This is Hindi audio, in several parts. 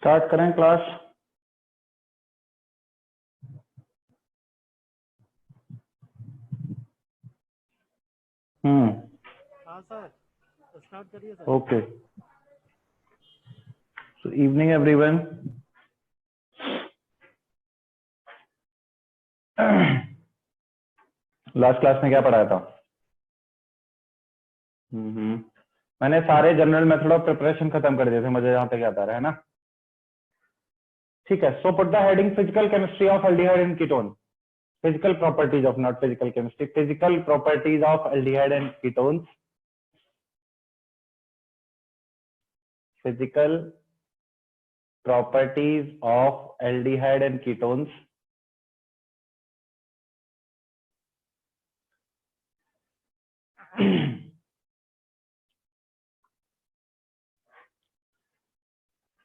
स्टार्ट करें क्लास। हाँ सर, स्टार्ट करिए सर। ओके, सो इवनिंग एवरीवन। लास्ट क्लास में क्या पढ़ाया था? मैंने सारे जनरल मेथड ऑफ प्रिपरेशन खत्म कर दिए थे, मुझे जहां तक याद आ रहा है ना। ठीक है, so put the heading physical chemistry of aldehyde and ketone. Physical properties of, not physical chemistry, physical properties of aldehyde and ketones. Physical properties of aldehyde and ketones.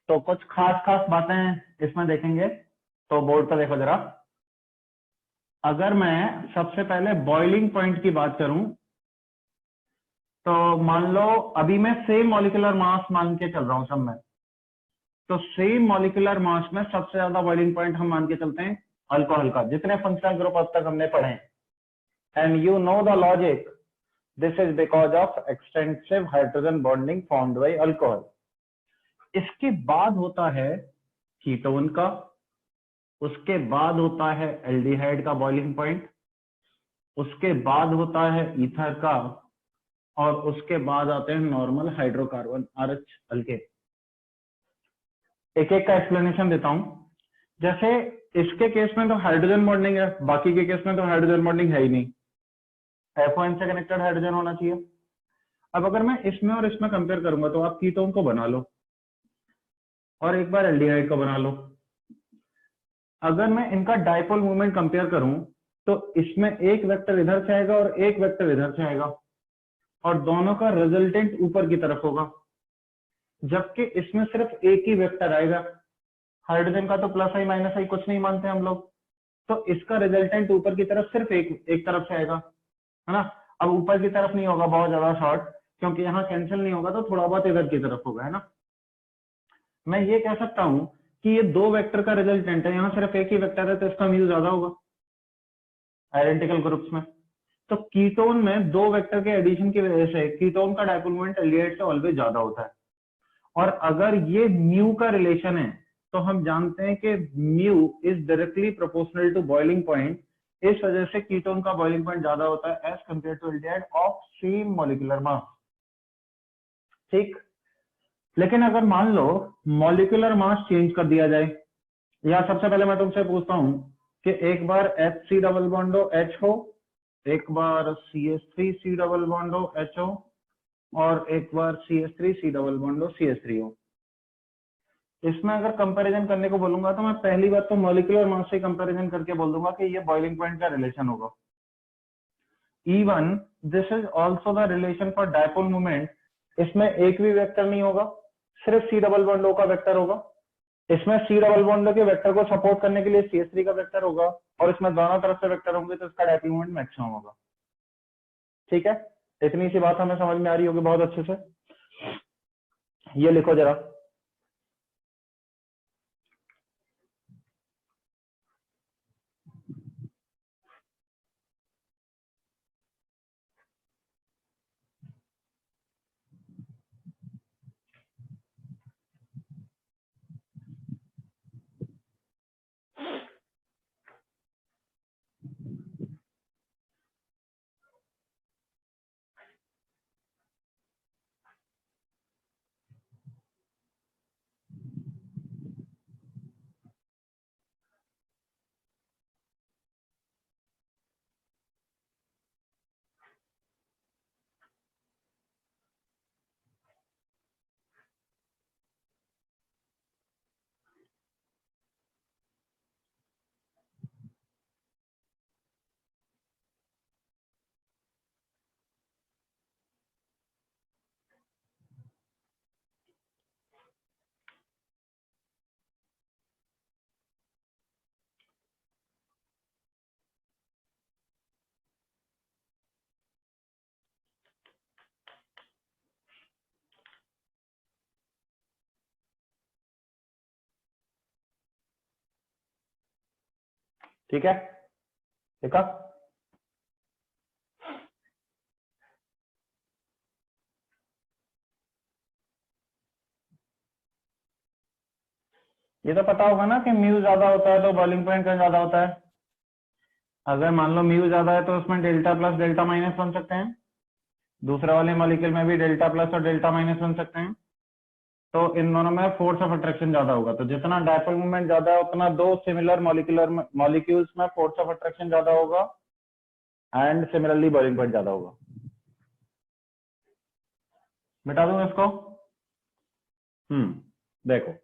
तो कुछ खास खास बातें इसमें देखेंगे, तो बोर्ड पर देखो जरा। अगर मैं सबसे पहले बॉइलिंग पॉइंट की बात करूं, तो मान लो अभी मैं सेम मॉलिक्यूलर मास मान के चल रहा हूं सब में। तो सेम मॉलिक्यूलर मास में सबसे ज्यादा बॉइलिंग पॉइंट हम मान के चलते हैं अल्कोहल का, जितने फंक्शनल ग्रुप अब तक हमने पढ़े। And you know the logic, this is because of extensive hydrogen bonding formed by alcohol. इसके बाद होता है कीटोन का, उसके बाद होता है एल्डिहाइड का बॉइलिंग पॉइंट, उसके बाद होता है ईथर का, और उसके बाद आते हैं नॉर्मल हाइड्रोकार्बन आरएच अल्केन। एक एक का एक्सप्लेनेशन देता हूं। जैसे इसके केस में तो हाइड्रोजन बॉन्डिंग है, बाकी के केस में तो हाइड्रोजन बॉन्डिंग है ही नहीं, FON से कनेक्टेड हाइड्रोजन होना चाहिए। अब अगर मैं इसमें और इसमें कंपेयर करूंगा, तो आप कीटोन को बना लो और एक बार एल्डिहाइड को बना लो। अगर मैं इनका डायपोल मूवमेंट कंपेयर करूं, तो इसमें एक वेक्टर इधर से आएगा और एक वेक्टर इधर से आएगा, और दोनों का रिजल्टेंट ऊपर की तरफ होगा, जबकि इसमें सिर्फ एक ही वेक्टर आएगा। हाइड्रोजन का तो प्लस आई माइनस आई कुछ नहीं मानते हम लोग, तो इसका रिजल्टेंट ऊपर की तरफ सिर्फ एक तरफ से आएगा, है ना। अब ऊपर की तरफ नहीं होगा बहुत ज्यादा शॉर्ट, क्योंकि यहाँ कैंसिल नहीं होगा, तो थोड़ा बहुत इधर की तरफ होगा, है ना। मैं ये कह सकता हूं कि ये दो वेक्टर का रिजल्टेंट है, यहाँ सिर्फ एक ही वेक्टर है, तो इसका म्यू ज्यादा होगा आइडेंटिकल ग्रुप्स में। तो कीटोन में दो वेक्टर के एडिशन की वजह से कीटोन का डायपोल मोमेंट एल्डिहाइड से ऑलवेज ज्यादा होता है। और अगर ये म्यू का रिलेशन है, तो हम जानते हैं कि mu is directly proportional to boiling point. इस वजह से कीटोन का बॉइलिंग पॉइंट ज्यादा होता है as compare to aldehyde of same molecular mass. ठीक, लेकिन अगर मान लो मॉलिक्यूलर मास चेंज कर दिया जाए, या सबसे पहले मैं तुमसे पूछता हूं कि एक बार HC डबल बॉन्डो H हो, एक बार CH3C डबल बॉन्डो H हो, और एक बार CH3C डबल बॉन्डो CH3 हो। इसमें अगर कंपैरिजन करने को बोलूंगा, तो मैं पहली बात तो मॉलिक्यूलर मास से कंपैरिजन करके बोल दूंगा कि ये बॉइलिंग पॉइंट का रिलेशन होगा। Even this is also the relation for dipole moment. इसमें एक भी वेक्टर नहीं होगा, सिर्फ C डबल बॉन्डो का वेक्टर होगा। इसमें C डबल बॉन्डो के वेक्टर को सपोर्ट करने के लिए CH3 का वेक्टर होगा, और इसमें दोनों तरफ से वेक्टर होंगे, तो इसका डायपोल मोमेंट मैक्सिमम होगा। ठीक है, इतनी सी बात हमें समझ में आ रही होगी बहुत अच्छे से। ये लिखो जरा, ठीक है, देखा। ये तो पता होगा ना कि म्यू ज्यादा होता है तो बॉइलिंग पॉइंट कहाँ ज्यादा होता है। अगर मान लो म्यू ज्यादा है तो उसमें डेल्टा प्लस डेल्टा माइनस बन सकते हैं, दूसरे वाले मॉलिक्यूल में भी डेल्टा प्लस और डेल्टा माइनस बन सकते हैं। तो इन दोनों में फोर्स ऑफ अट्रैक्शन ज्यादा होगा, तो जितना डायपोल मूवमेंट ज्यादा है उतना दो सिमिलर मॉलिक्यूल्स में फोर्स ऑफ अट्रैक्शन ज्यादा होगा एंड सिमिलरली बॉइलिंग पॉइंट ज्यादा होगा। मिटा दूं इसको। देखो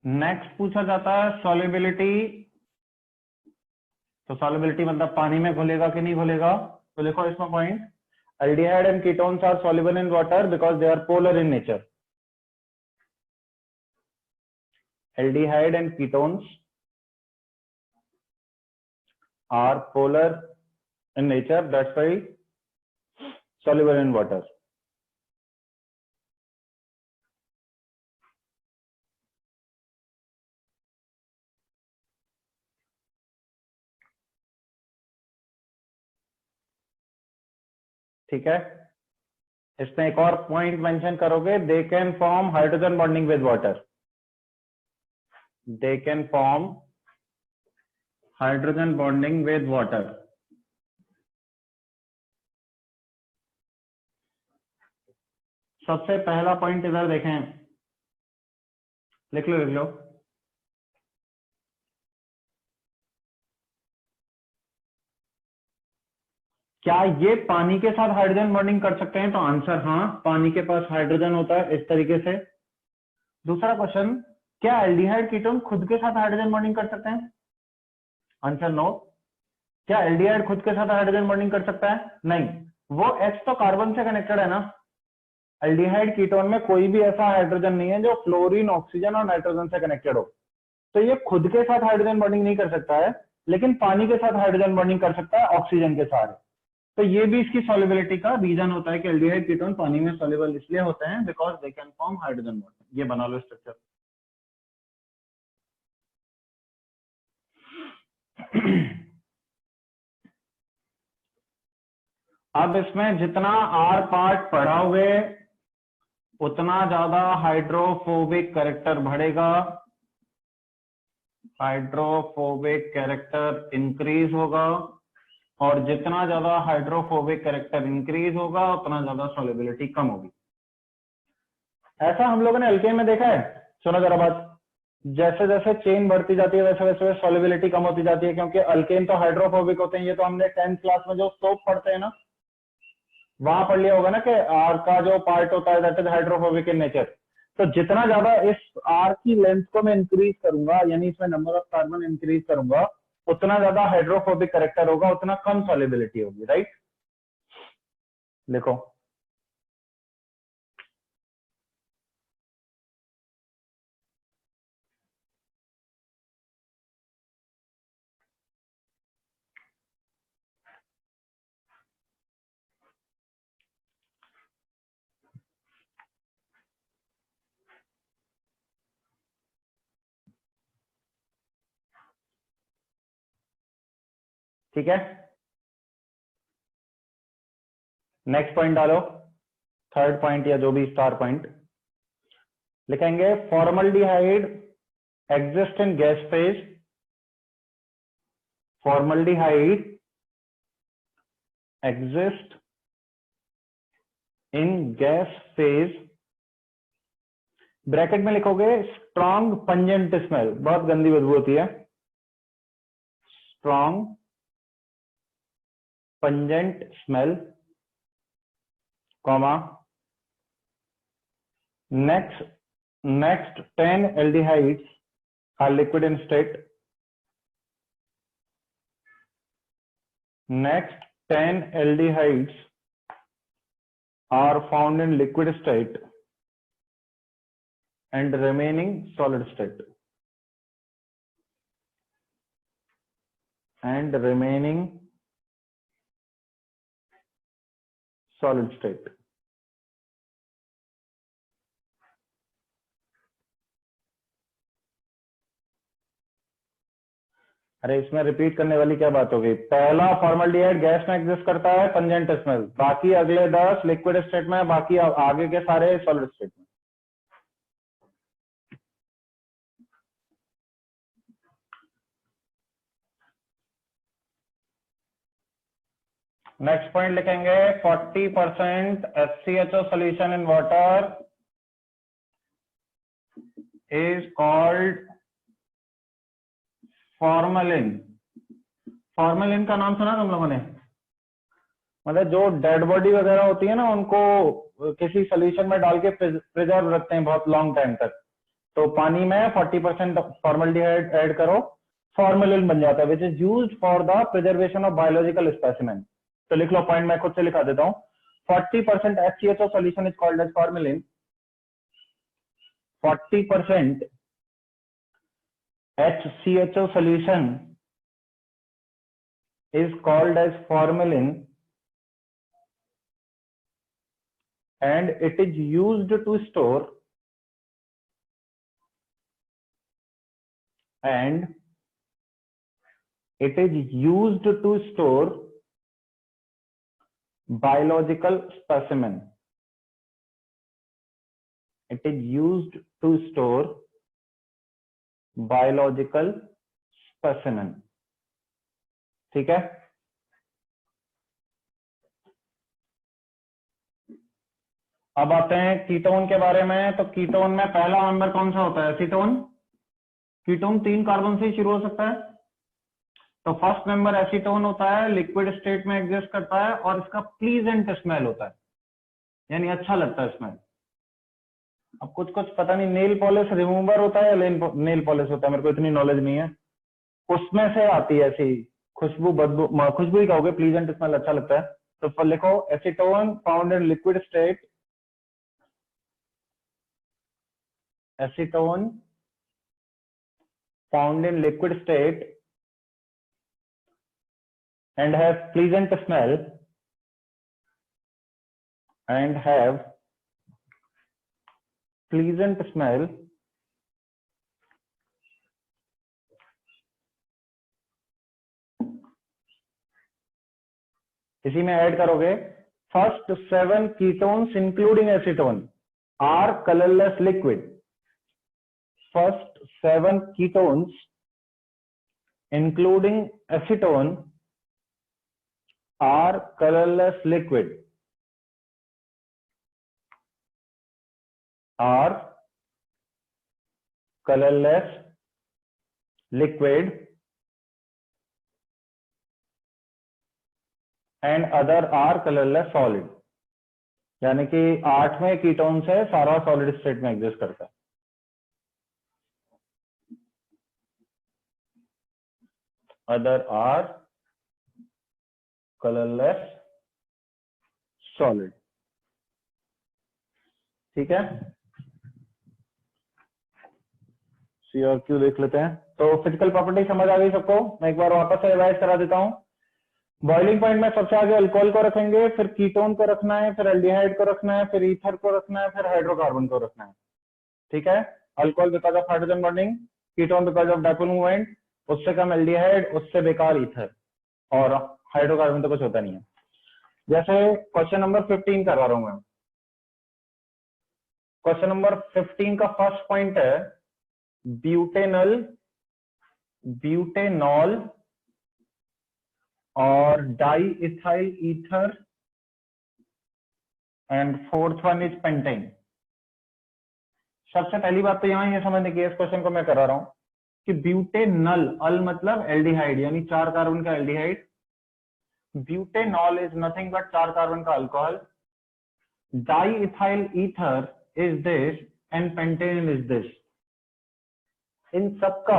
नेक्स्ट पूछा जाता है सॉल्युबिलिटी। तो सॉल्युबिलिटी मतलब पानी में घुलेगा कि नहीं घुलेगा। तो देखो इसमें point, aldehyde and ketones are soluble in water because they are polar in nature. Aldehyde and ketones are polar in nature, that's why soluble in water. ठीक है, इसमें एक और पॉइंट मेंशन करोगे, they can form hydrogen bonding with water. They can form hydrogen bonding with water. सबसे पहला पॉइंट इधर देखें, लिख लो। क्या ये पानी के साथ हाइड्रोजन बॉन्डिंग कर सकते हैं। तो आंसर हाँ, पानी के पास हाइड्रोजन होता है इस तरीके से। दूसरा क्वेश्चन, क्या एल्डिहाइड कीटोन खुद के साथ हाइड्रोजन बॉन्डिंग कर सकते हैं। Answer no. क्या एल्डिहाइड खुद के साथ हाइड्रोजन बॉन्डिंग कर सकता है, नहीं। वो H तो कार्बन से कनेक्टेड है ना। एल्डिहाइड कीटोन में कोई भी ऐसा हाइड्रोजन नहीं है जो फ्लोरीन, ऑक्सीजन और नाइट्रोजन से कनेक्टेड हो, तो ये खुद के साथ हाइड्रोजन बॉन्डिंग नहीं कर सकता है, लेकिन पानी के साथ हाइड्रोजन बॉन्डिंग कर सकता है ऑक्सीजन के साथ। तो ये भी इसकी सॉल्युबिलिटी का रीजन होता है कि एल्डिहाइड कीटोन पानी में सॉल्युबल इसलिए होते हैं because they can form hydrogen bond. ये बना लो स्ट्रक्चर। अब इसमें जितना R पार्ट पढ़ाओगे उतना ज्यादा हाइड्रोफोबिक कैरेक्टर बढ़ेगा, हाइड्रोफोबिक कैरेक्टर इंक्रीज होगा, और जितना ज्यादा हाइड्रोफोबिक कैरेक्टर इंक्रीज होगा उतना ज्यादा सॉल्युबिलिटी कम होगी। ऐसा हम लोगों ने अल्केन में देखा है। सुनो जरा बात, जैसे जैसे चेन बढ़ती जाती है वैसे वैसे सॉल्युबिलिटी कम होती जाती है, क्योंकि अल्केन तो हाइड्रोफोबिक होते हैं। ये तो हमने 10th क्लास में जो सोप पढ़ते हैं ना, वहां पढ़ लिया होगा ना कि आर का जो पार्ट होता है that is hydrophobic in nature. तो जितना ज्यादा इस आर की लेंथ को मैं इंक्रीज करूंगा, यानी इसमें नंबर ऑफ कार्बन इंक्रीज करूंगा, उतना ज्यादा हाइड्रोफोबिक कैरेक्टर होगा, उतना कम सॉल्युबिलिटी होगी। राइट, लिखो। ठीक है, नेक्स्ट पॉइंट डालो, थर्ड पॉइंट या जो भी स्टार पॉइंट लिखेंगे। Formaldehyde exist in gas phase. Formaldehyde exist in gas phase, bracket में लिखोगे स्ट्रॉन्ग पंजेंट स्मेल, बहुत गंदी बदबू होती है। Strong pungent smell, comma, next 10 aldehydes are liquid in state. Next 10 aldehydes are found in liquid state and remaining solid state. And remaining solid state. अरे इसमें रिपीट करने वाली क्या बात हो गई? पहला फॉर्मल्डिहाइड गैस में एग्जिस्ट करता है पंजेंट स्मेल, बाकी अगले 10 लिक्विड स्टेट में, बाकी आगे के सारे सॉलिड स्टेट में। नेक्स्ट पॉइंट लिखेंगे 40% HCHO solution in water is called formalin. Formalin का नाम सुना तुम लोगों ने? मतलब जो डेड बॉडी वगैरह होती है ना, उनको किसी सोल्यूशन में डाल के प्रिजर्व रखते हैं बहुत लॉन्ग टाइम तक, तो पानी में 40% फॉर्मल्डिहाइड ऐड करो, फॉर्मेलिन बन जाता है, which is used for the preservation of biological specimen. तो लिख लो पॉइंट, मैं खुद से लिखा देता हूं। 40% HCHO solution is called as formalin. 40% HCHO solution is called as formalin, and it is used to store biological specimen. It is used to store biological specimen. ठीक है? अब आते हैं कीटोन के बारे में। तो कीटोन में पहला मेंबर कौन सा होता है? एसीटोन। कीटोन 3 कार्बन से शुरू हो सकता है। तो फर्स्ट मेंबर एसीटोन होता है, लिक्विड स्टेट में एग्जिस्ट करता है और इसका प्लीजेंट स्मेल होता है, यानी अच्छा लगता है स्मेल। अब कुछ पता नहीं, नेल पॉलिश रिमूवर होता है या नेल पॉलिश होता है, मेरे को इतनी नॉलेज नहीं है। उसमें से आती है ऐसी खुशबू, बदबू, खुशबू ही कहोगे, प्लीजेंट स्मेल, अच्छा लगता है। तो पर लिखो acetone found in liquid state, acetone found in liquid state and have pleasant smell इसी में ऐड करोगे first 7 ketones including acetone are colourless liquid. First 7 ketones including acetone are colorless liquid, and other are colorless solid। यानी कि 8वें कीटोन से सारा सॉलिड स्टेट में एग्जिस्ट करता है। Other are colourless solid. ठीक है, सी और क्यू देख लेते हैं। तो फिजिकल प्रॉपर्टी समझ आ गई सबको? मैं एक बार वापस से रिवाइज करा देता हूं। बॉइलिंग पॉइंट में सबसे आगे अल्कोहल को रखेंगे, फिर कीटोन को रखना है, फिर एल्डिहाइड को रखना है, फिर ईथर को रखना है, फिर हाइड्रोकार्बन को रखना है। ठीक है, alcohol because of hydrogen bonding, ketone because of dipole movement, उससे कम एल्डिहाइड, उससे बेकार ईथर, और हाइड्रोकार्बन तो कुछ होता नहीं है। जैसे क्वेश्चन नंबर 15 करवा रहा हूं मैं। क्वेश्चन नंबर 15 का फर्स्ट पॉइंट है ब्यूटेनॉल और di ethyl ether, and fourth one is pentane. सबसे पहली बात तो यहां ये समझने की, इस क्वेश्चन को मैं करा रहा हूं कि ब्यूटेनॉल, अल मतलब एल्डिहाइड, यानी 4 कार्बन का aldehyde. Butanol is nothing but 4 carbon का alcohol. Diethyl ether is this and pentane is this. इन सबका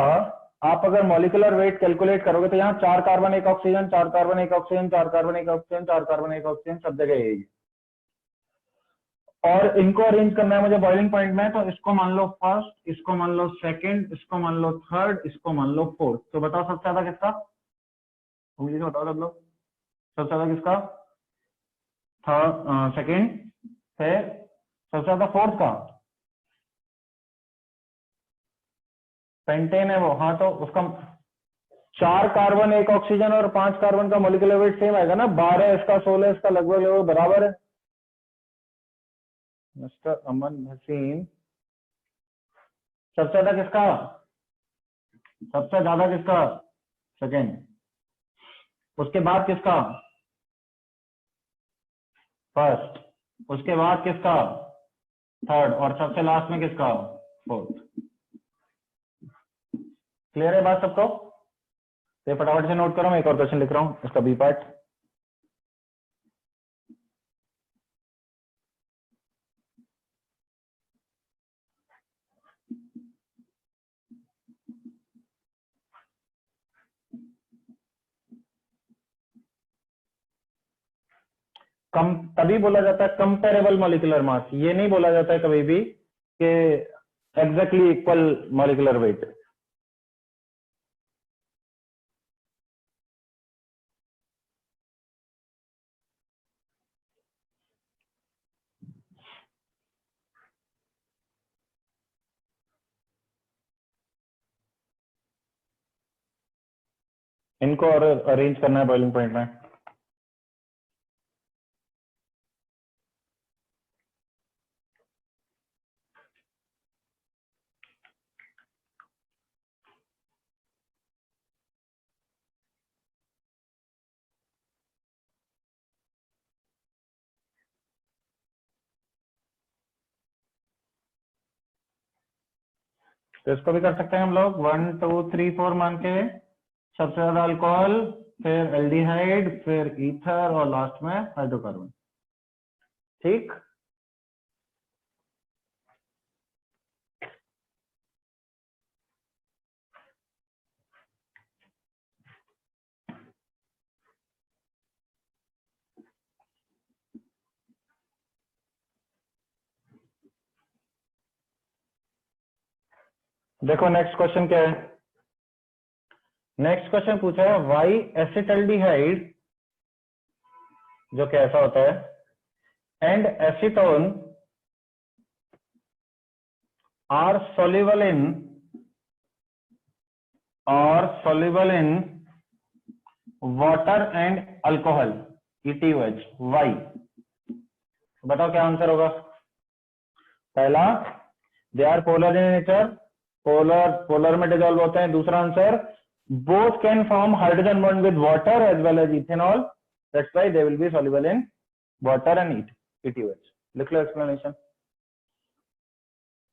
आप अगर मॉलिक्यूलर वेट कैलकुलेट करोगे तो यहाँ 4 carbon 1 oxygen, 4 carbon 1 oxygen, 4 carbon 1 oxygen, 4 carbon 1 oxygen, सब जगह यही। और इनको अरेंज करना है मुझे बॉइलिंग पॉइंट में, तो इसको मान लो फर्स्ट, इसको मान लो सेकंड, इसको मान लो थर्ड, इसको मान लो फोर्थ। तो बताओ सबसे ज्यादा किसका? उंगली से बताओ सब लोग, सबसे ज्यादा किसका? थर्ड सेकेंड, फिर सबसे ज्यादा फोर्थ का पेंटेन है वो। हाँ तो उसका 4 कार्बन 1 ऑक्सीजन और 5 कार्बन का मॉलिक्यूलर वेट सेम आएगा ना, 12 इसका 16 इसका लगभग बराबर है। मिस्टर अमन हसीन, सबसे ज्यादा किसका, सबसे ज्यादा किसका, सेकेंड। उसके बाद किसका, फर्स्ट। उसके बाद किसका, थर्ड। और सबसे लास्ट में किसका, फोर्थ। क्लियर है बात सबको? तो फटाफट से नोट करो, मैं एक और क्वेश्चन लिख रहा हूं, इसका बी पार्ट। कम तभी बोला जाता है कंपेरेबल मॉलिक्यूलर मास, ये नहीं बोला जाता है कभी भी कि एग्जैक्टली इक्वल मॉलिक्यूलर वेट। इनको और अरेंज करना है बॉइलिंग पॉइंट में। तो इसको भी कर सकते हैं हम लोग 1 2 3 4 मान के। सबसे ज्यादा अल्कोहल, फिर एल्डिहाइड, फिर ईथर और लास्ट में हाइड्रोकार्बन। ठीक, देखो नेक्स्ट क्वेश्चन क्या है। नेक्स्ट क्वेश्चन पूछा है वाई एसिटल्डिहाइड, जो कैसा होता है, and acetone are soluble in water and alcohol ETOH। Why, बताओ क्या आंसर होगा। पहला, they are polar in nature, polar में डिजोल्व होते हैं। दूसरा answer, both can form hydrogen bond with water as well as ethanol, that's why they will be soluble in water and ETOH। लिख लो एक्सप्लेनेशन,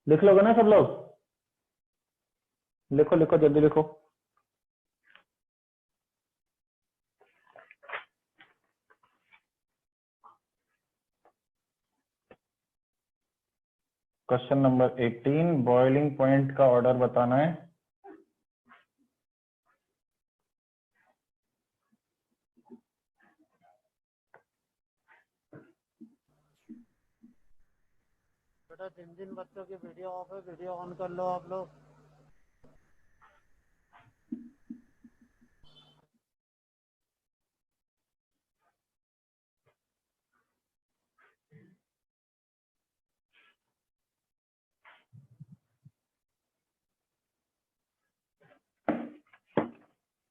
लिख लोगे ना सब लोग, लिखो लिखो जल्दी लिखो। क्वेश्चन नंबर 18, बॉइलिंग पॉइंट का ऑर्डर बताना है। बेटा जिन बच्चों की वीडियो ऑफ है वीडियो ऑन कर लो आप लोग।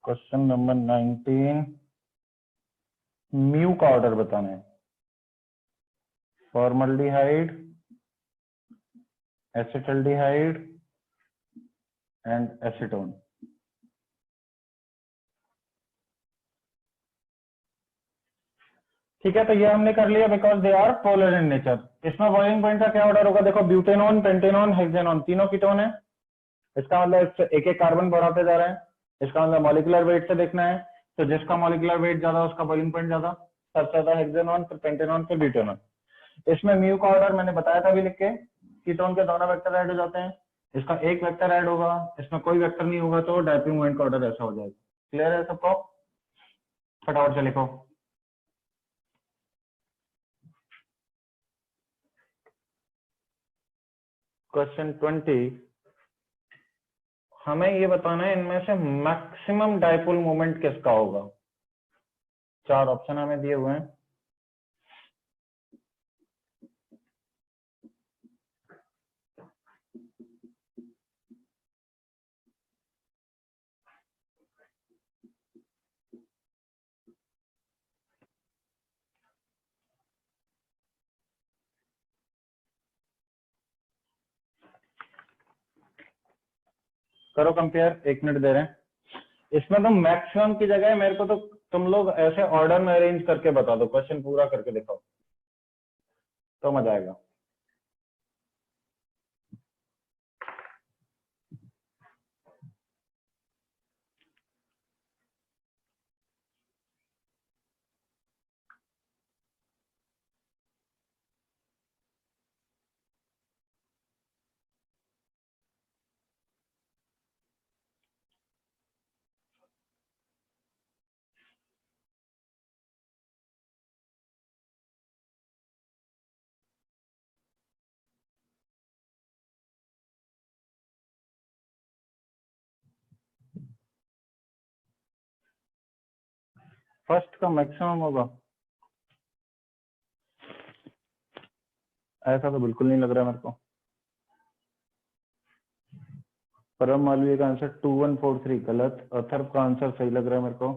क्वेश्चन नंबर 19, म्यू का ऑर्डर बताना है। Formaldehyde, acetaldehyde and acetone. ठीक है, तो ये हमने कर लिया because they are polar in nature. इसमें बॉइलिंग पॉइंट का क्या ऑर्डर होगा, देखो ब्यूटेनॉन, पेंटेनॉन, हेक्सेनॉन, तीनों कीटोन है। इसका मतलब एक एक कार्बन बढ़ाते जा रहे हैं। इसका मतलब मॉलिक्यूलर वेट से देखना है, तो जिसका मॉलिक्यूलर वेट ज्यादा उसका बॉइलिंग पॉइंट ज्यादा। सबसे ज्यादा हेक्सेनॉन, फिर पेंटेनॉन, फिर ब्यूटेनॉन। इसमें म्यू का ऑर्डर मैंने बताया था अभी लिख के, कीटोन के दोनों वेक्टर ऐड हो जाते हैं। इसका एक वेक्टर ऐड होगा, इसमें कोई वेक्टर नहीं होगा, तो डायपिंग मोमेंट का ऑर्डर ऐसा हो जाएगा। क्लियर है सबको? फटाफट से लिखो। क्वेश्चन 20, हमें ये बताना है इनमें से मैक्सिमम डायपोल मोमेंट किसका होगा। 4 ऑप्शन हमें दिए हुए हैं। करो कंपेयर, 1 मिनट दे रहे हैं। इसमें तो मैक्सिमम की जगह मेरे को तो तुम लोग ऐसे ऑर्डर में अरेंज करके बता दो, क्वेश्चन पूरा करके दिखाओ तो मजा आएगा। फर्स्ट का मैक्सिमम होगा, ऐसा तो बिल्कुल नहीं लग रहा मेरे को। परम मालवीय का आंसर 2143 गलत, अथर्व का आंसर सही लग रहा है मेरे को।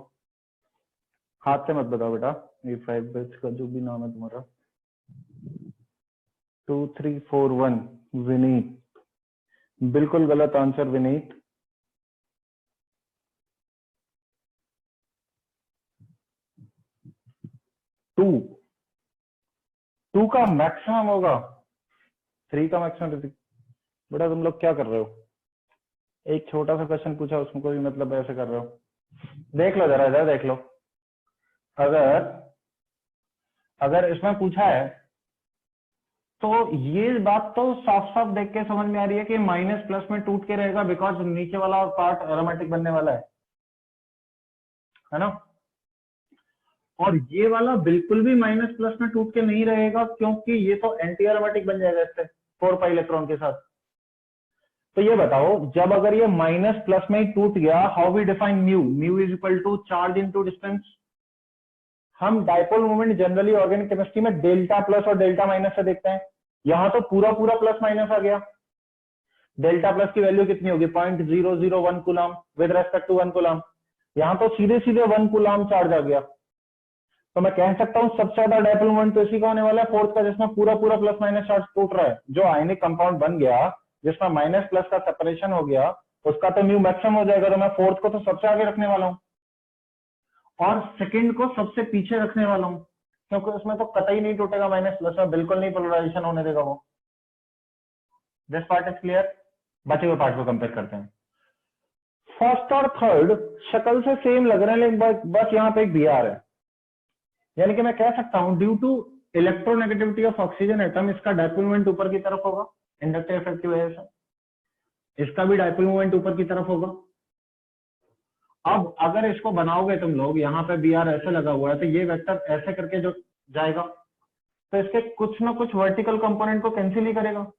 हाथ से मत बताओ बेटा, ये 5 बैच का जो भी नाम है तुम्हारा। 2341 विनीत, बिल्कुल गलत आंसर विनीत। 2 का मैक्सिमम होगा, 3 का मैक्सिमम। बेटा तुम लोग क्या कर रहे हो, एक छोटा सा क्वेश्चन पूछा उसमें कोई मतलब ऐसे कर रहे हो। देख लो जरा इधर देख लो, अगर अगर इसमें पूछा है तो ये बात तो साफ साफ देख के समझ में आ रही है कि माइनस प्लस में टूट के रहेगा, बिकॉज नीचे वाला पार्ट एरोमेटिक बनने वाला है ना। और ये वाला बिल्कुल भी माइनस प्लस में टूट के नहीं रहेगा, क्योंकि ये तो एंटी एरोमेटिक बन जाएगा इससे 4 पाई इलेक्ट्रॉन के साथ। तो ये बताओ, जब अगर ये माइनस प्लस में ही टूट गया, how we define mu? Mu is equal to charge into distance. हम dipole moment generally organic chemistry में डेल्टा प्लस और डेल्टा माइनस से देखते हैं, यहां तो पूरा पूरा प्लस माइनस आ गया। डेल्टा प्लस की वैल्यू कितनी होगी? 0.001 coulomb with respect to 1 coulomb. यहां तो सीधे सीधे 1 कूलम चार्ज आ गया। तो मैं कह सकता हूं सबसे ज्यादा डाइपोल मोमेंट तो इसी का होने वाला है, फोर्थ का, जिसमें पूरा पूरा प्लस माइनस चार्ज टूट रहा है। जो आयनिक कंपाउंड बन गया जिसमें माइनस प्लस का सेपरेशन हो गया, उसका तो म्यू मैक्सिमम हो जाएगा। तो मैं फोर्थ को तो सबसे आगे रखने वाला हूं और सेकंड को सबसे पीछे रखने वाला हूं, क्योंकि उसमें तो कतई नहीं टूटेगा माइनस प्लस में, बिल्कुल नहीं पोलराइजेशन होने देगा वो। This part is clear. बचे हुए पार्ट को कंपेयर करते हैं। फर्स्ट और थर्ड शक्ल से सेम लग रहे हैं, लेकिन बस यहाँ पे एक बी आर है। यानी कि मैं कह सकता हूं due to electronegativity of oxygen atom, इसका डाइपोल मोमेंट ऊपर की तरफ होगा इंडक्टिव इफेक्ट की वजह से। इसका भी डाइपोल मोमेंट ऊपर की तरफ होगा। अब अगर इसको बनाओगे तुम लोग, यहाँ पे बी आर ऐसे लगा हुआ है, तो ये वेक्टर ऐसे करके जो जाएगा, तो इसके कुछ ना कुछ वर्टिकल कंपोनेंट को कैंसिल ही करेगा।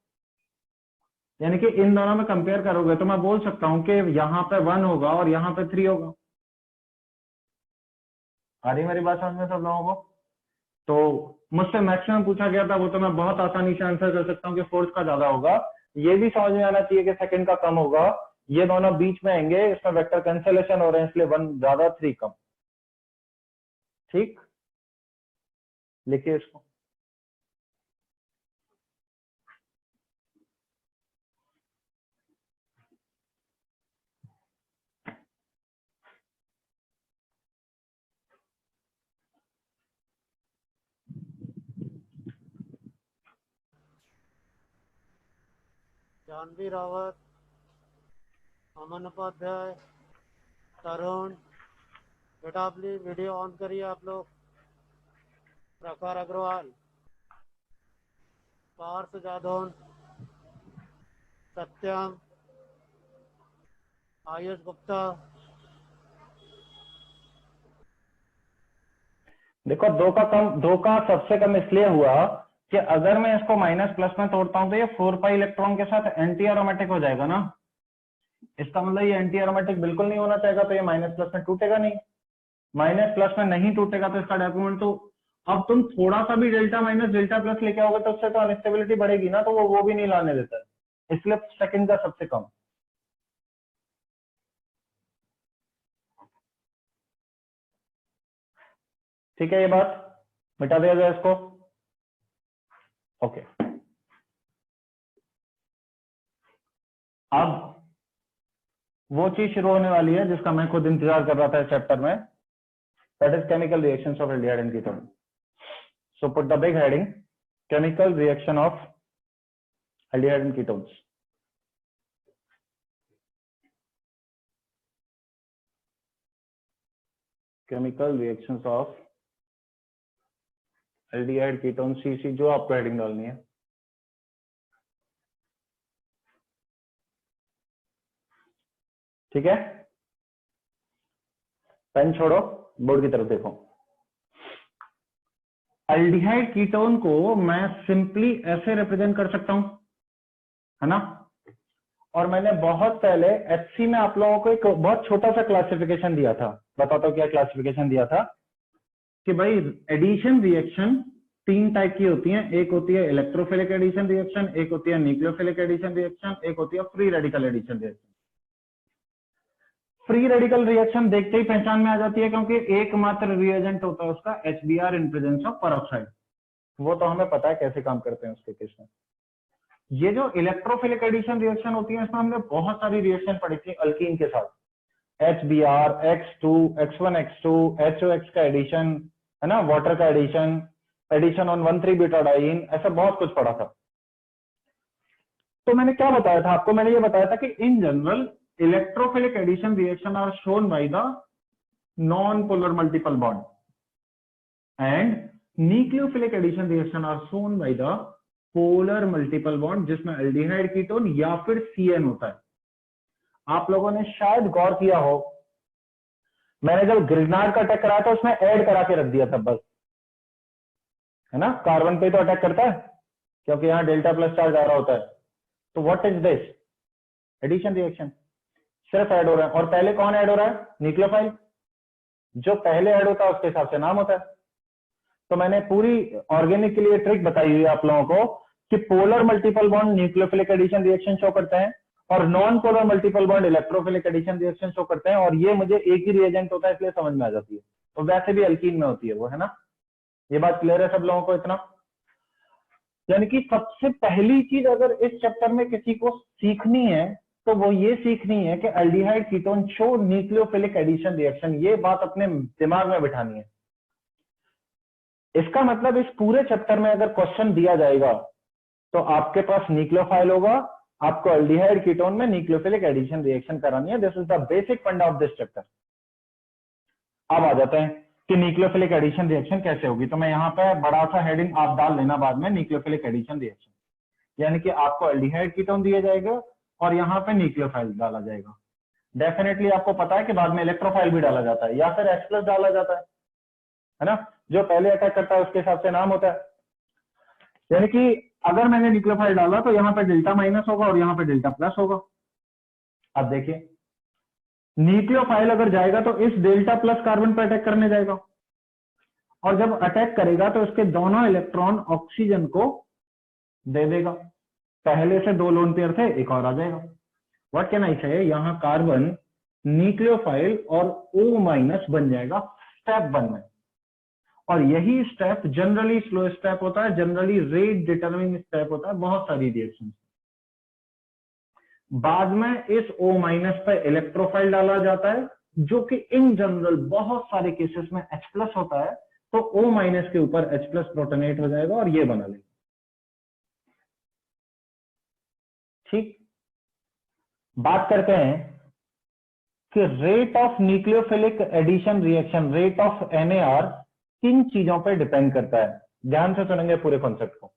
यानी कि इन दोनों में कंपेयर करोगे तो मैं बोल सकता हूं कि यहाँ पे 1 होगा और यहाँ पे 3 होगा। आ रही मेरी बात समझ में सब लोगों को? तो मुझसे मैक्सिमम पूछा गया था, वो तो मैं बहुत आसानी से आंसर कर सकता हूँ कि फोर्थ का ज्यादा होगा। ये भी समझ में आना चाहिए कि सेकंड का कम होगा। ये दोनों बीच में आएंगे, इसमें वेक्टर कैंसिलेशन हो रहे हैं, इसलिए 1 ज्यादा 3 कम। ठीक, लिखिए इसको। जानवी रावत, अमन उपाध्याय, तरुण, बेटा प्लीज वीडियो ऑन करिए आप लोग। प्रकार अग्रवाल, पार्थ जादौन, सत्यम, आयुष गुप्ता। देखो, 2 का सबसे कम इसलिए हुआ कि अगर मैं इसको माइनस प्लस में तोड़ता हूं तो ये 4 पाई इलेक्ट्रॉन के साथ एंटी एरोमेटिक हो जाएगा ना। इसका मतलब ये एंटी एरोमेटिक बिल्कुल नहीं होना चाहेगा, तो ये माइनस प्लस में टूटेगा नहीं। माइनस प्लस में नहीं टूटेगा तो इसका डाइपोल तो, अब तुम थोड़ा सा भी डेल्टा माइनस डेल्टा प्लस लेके आओगे तो उससे तो अनस्टेबिलिटी बढ़ेगी ना, तो वो भी नहीं लाने देता है, इसलिए सेकंड का सबसे कम। ठीक है, ये बात मिटा दिया जाए इसको। ओके, अब वो चीज शुरू होने वाली है जिसका मैं खुद इंतजार कर रहा था इस चैप्टर में, that is chemical reactions of aldehyde and ketone. So put the big heading, chemical reaction of aldehyde and ketones. Chemical reactions of aldehyde ketone, CC, जो आपको हेडिंग डालनी है। ठीक है, पेन छोड़ो, बोर्ड की तरफ देखो। एल्डिहाइड कीटोन को मैं सिंपली ऐसे रिप्रेजेंट कर सकता हूं, है ना। और मैंने बहुत पहले एचसी में आप लोगों को एक बहुत छोटा सा क्लासिफिकेशन दिया था, बताता हूं क्या क्लासिफिकेशन दिया था कि भाई एडिशन रिएक्शन 3 टाइप की होती हैं। एक होती है इलेक्ट्रोफिलिक एडिशन रिएक्शन, एक होती है न्यूक्लियोफिलिक एडिशन रिएक्शन, एक होती है free radical addition reaction. Free radical reaction देखते ही पहचान में आ जाती है क्योंकि एकमात्र रिएजेंट होता है उसका HBr in presence of peroxide, वो तो हमें पता है कैसे काम करते हैं उसके केस में। ये जो इलेक्ट्रोफिलिक एडिशन रिएक्शन होती है इसमें हमने बहुत सारी रिएक्शन पढ़ी थी अल्कीन के साथ, HBr, X2, X1X2, HOX का एडिशन, है ना, वाटर का एडिशन, एडिशन ऑन 1,3-बीटाडाइन, ऐसा बहुत कुछ पढ़ा था। तो मैंने क्या बताया था आपको, मैंने ये बताया था कि in general electrophilic addition reaction are shown by the non polar multiple bond and nucleophilic addition reaction are shown by the polar multiple bond, जिसमें एल्डिहाइड कीटोन या फिर CN होता है। आप लोगों ने शायद गौर किया हो, मैंने जब ग्रिग्नार्ड का अटैक कराया था उसमें ऐड करा के रख दिया था बस, है ना। कार्बन पे तो अटैक करता है क्योंकि यहां डेल्टा प्लस चार्ज आ रहा होता है। तो what is this, addition reaction, सिर्फ ऐड हो रहा है। और पहले कौन ऐड हो रहा है, न्यूक्लियोफाइल। जो पहले ऐड होता है उसके हिसाब से नाम होता है। तो मैंने पूरी ऑर्गेनिक के लिए ट्रिक बताई हुई है आप लोगों को कि polar multiple bond nucleophilic addition reaction show करते हैं और non polar multiple bond electrophilic addition reaction show करते हैं, और ये मुझे एक ही रिएजेंट होता है इसलिए समझ में आ जाती है। तो वैसे भी अल्कीन में होती है वो, है ना। ये बात क्लियर है सब लोगों को इतना। यानी कि सबसे पहली चीज अगर इस चैप्टर में किसी को सीखनी है तो वो ये सीखनी है कि aldehyde ketone show nucleophilic addition reaction, ये बात अपने दिमाग में बिठानी है। इसका मतलब इस पूरे चैप्टर में अगर क्वेश्चन दिया जाएगा तो आपके पास न्यूक्लियोफाइल होगा, आपको एल्डिहाइड कीटोन में न्यूक्लियोफिलिक एडिशन रिएक्शन करानी है। दिस इज द बेसिक फंडा ऑफ दिस चैप्टर। अब आ जाते हैं कि न्यूक्लियोफिलिक एडिशन रिएक्शन कैसे होगी। तो मैं यहाँ पे बड़ा सा हेडिंग आप डाल लेना बाद में, न्यूक्लियोफिलिक एडिशन रिएक्शन, यानी कि आपको एल्डिहाइड कीटोन दिया जाएगा और यहाँ पे न्यूक्लियोफाइल डाला जाएगा। डेफिनेटली आपको पता है कि बाद में इलेक्ट्रोफाइल भी डाला जाता है या फिर H+ डाला जाता है ना। जो पहले अटैक करता है उसके हिसाब से नाम होता है। यानी कि अगर मैंने न्यूक्लियोफाइल डाला तो यहाँ पे डेल्टा माइनस होगा और यहाँ पे डेल्टा प्लस होगा। अब देखिए न्यूक्लियोफाइल अगर जाएगा तो इस डेल्टा प्लस कार्बन पर अटैक करने जाएगा, और जब अटैक करेगा तो उसके दोनों इलेक्ट्रॉन ऑक्सीजन को दे देगा। पहले से 2 लोन पेयर थे, एक और आ जाएगा। व्हाट कैन आई से, यहाँ कार्बन न्यूक्लियोफाइल और O- बन जाएगा स्टेप 1 में, और यही स्टेप जनरली स्लो स्टेप होता है, जनरली रेट डिटरमिनिंग स्टेप होता है बहुत सारी रिएक्शन। बाद में इस O- पे इलेक्ट्रोफाइल डाला जाता है जो कि इन जनरल बहुत सारे केसेस में H+ होता है, तो O- के ऊपर H+ प्रोटोनेट हो जाएगा और ये बना लेगा। ठीक, बात करते हैं कि rate of nucleophilic addition reaction, rate of NAR किन चीजों पर डिपेंड करता है। ध्यान से सुनेंगे पूरे कॉन्सेप्ट को।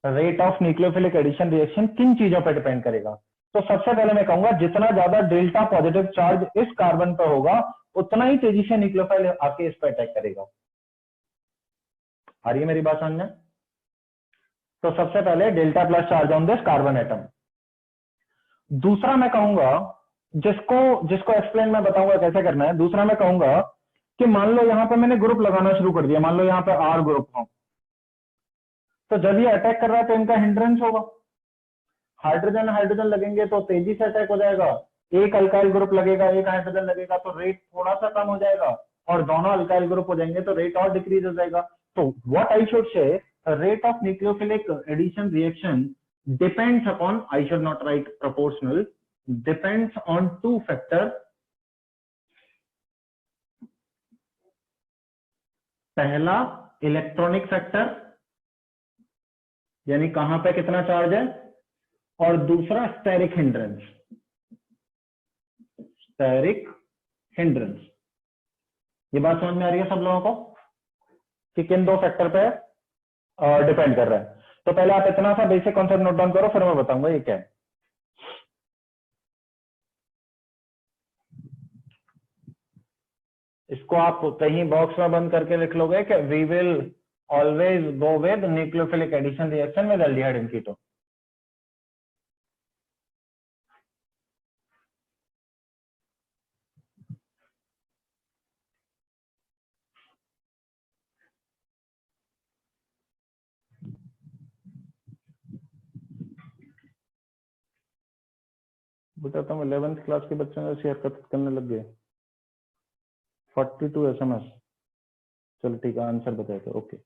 Rate of nucleophilic addition reaction किन चीजों पर डिपेंड करेगा। तो सबसे पहले मैं कहूंगा जितना ज्यादा डेल्टा पॉजिटिव चार्ज इस कार्बन पर होगा उतना ही तेजी से न्यूक्लियोफाइल आके इस पर अटैक करेगा। आ रही है मेरी बात समझ में। तो सबसे पहले delta plus charge on this carbon atom. दूसरा मैं कहूंगा जिसको एक्सप्लेन मैं बताऊंगा कैसे करना है। दूसरा मैं कहूंगा कि मान लो यहां पे मैंने ग्रुप लगाना शुरू कर दिया, मान लो यहां पे R ग्रुप हो, तो जब ये अटैक कर रहा है तो इनका हिंड्रेंस होगा। हाइड्रोजन हाइड्रोजन लगेंगे तो तेजी से अटैक हो जाएगा। एक अल्काइल ग्रुप लगेगा, एक हाइड्रोजन लगेगा तो रेट थोड़ा सा कम हो जाएगा, और दोनों अल्काइल ग्रुप हो जाएंगे तो रेट और डिक्रीज हो जाएगा। तो what I should say, rate of nucleophilic addition reaction depends upon, I should not write proportional, depends on two factor. पहला इलेक्ट्रॉनिक फैक्टर, यानी कहां पे कितना चार्ज है, और दूसरा स्टेरिक हिंड्रेंस। Steric hindrance. ये बात समझ में आ रही है सब लोगों को कि किन दो फैक्टर पे डिपेंड कर रहा है। तो पहले आप इतना सा बेसिक कॉन्सेप्ट नोट डाउन करो, फिर मैं बताऊंगा ये क्या है। इसको आप कहीं बॉक्स में बंद करके लिख लोगे कि we will always go with nucleophilic addition reaction with aldehyde and ketone. बताता हूँ 11th क्लास के बच्चों ने ऐसी हरकत करने लग गए। 42 SMS। चलो ठीक है, आंसर बताए थे। ओके,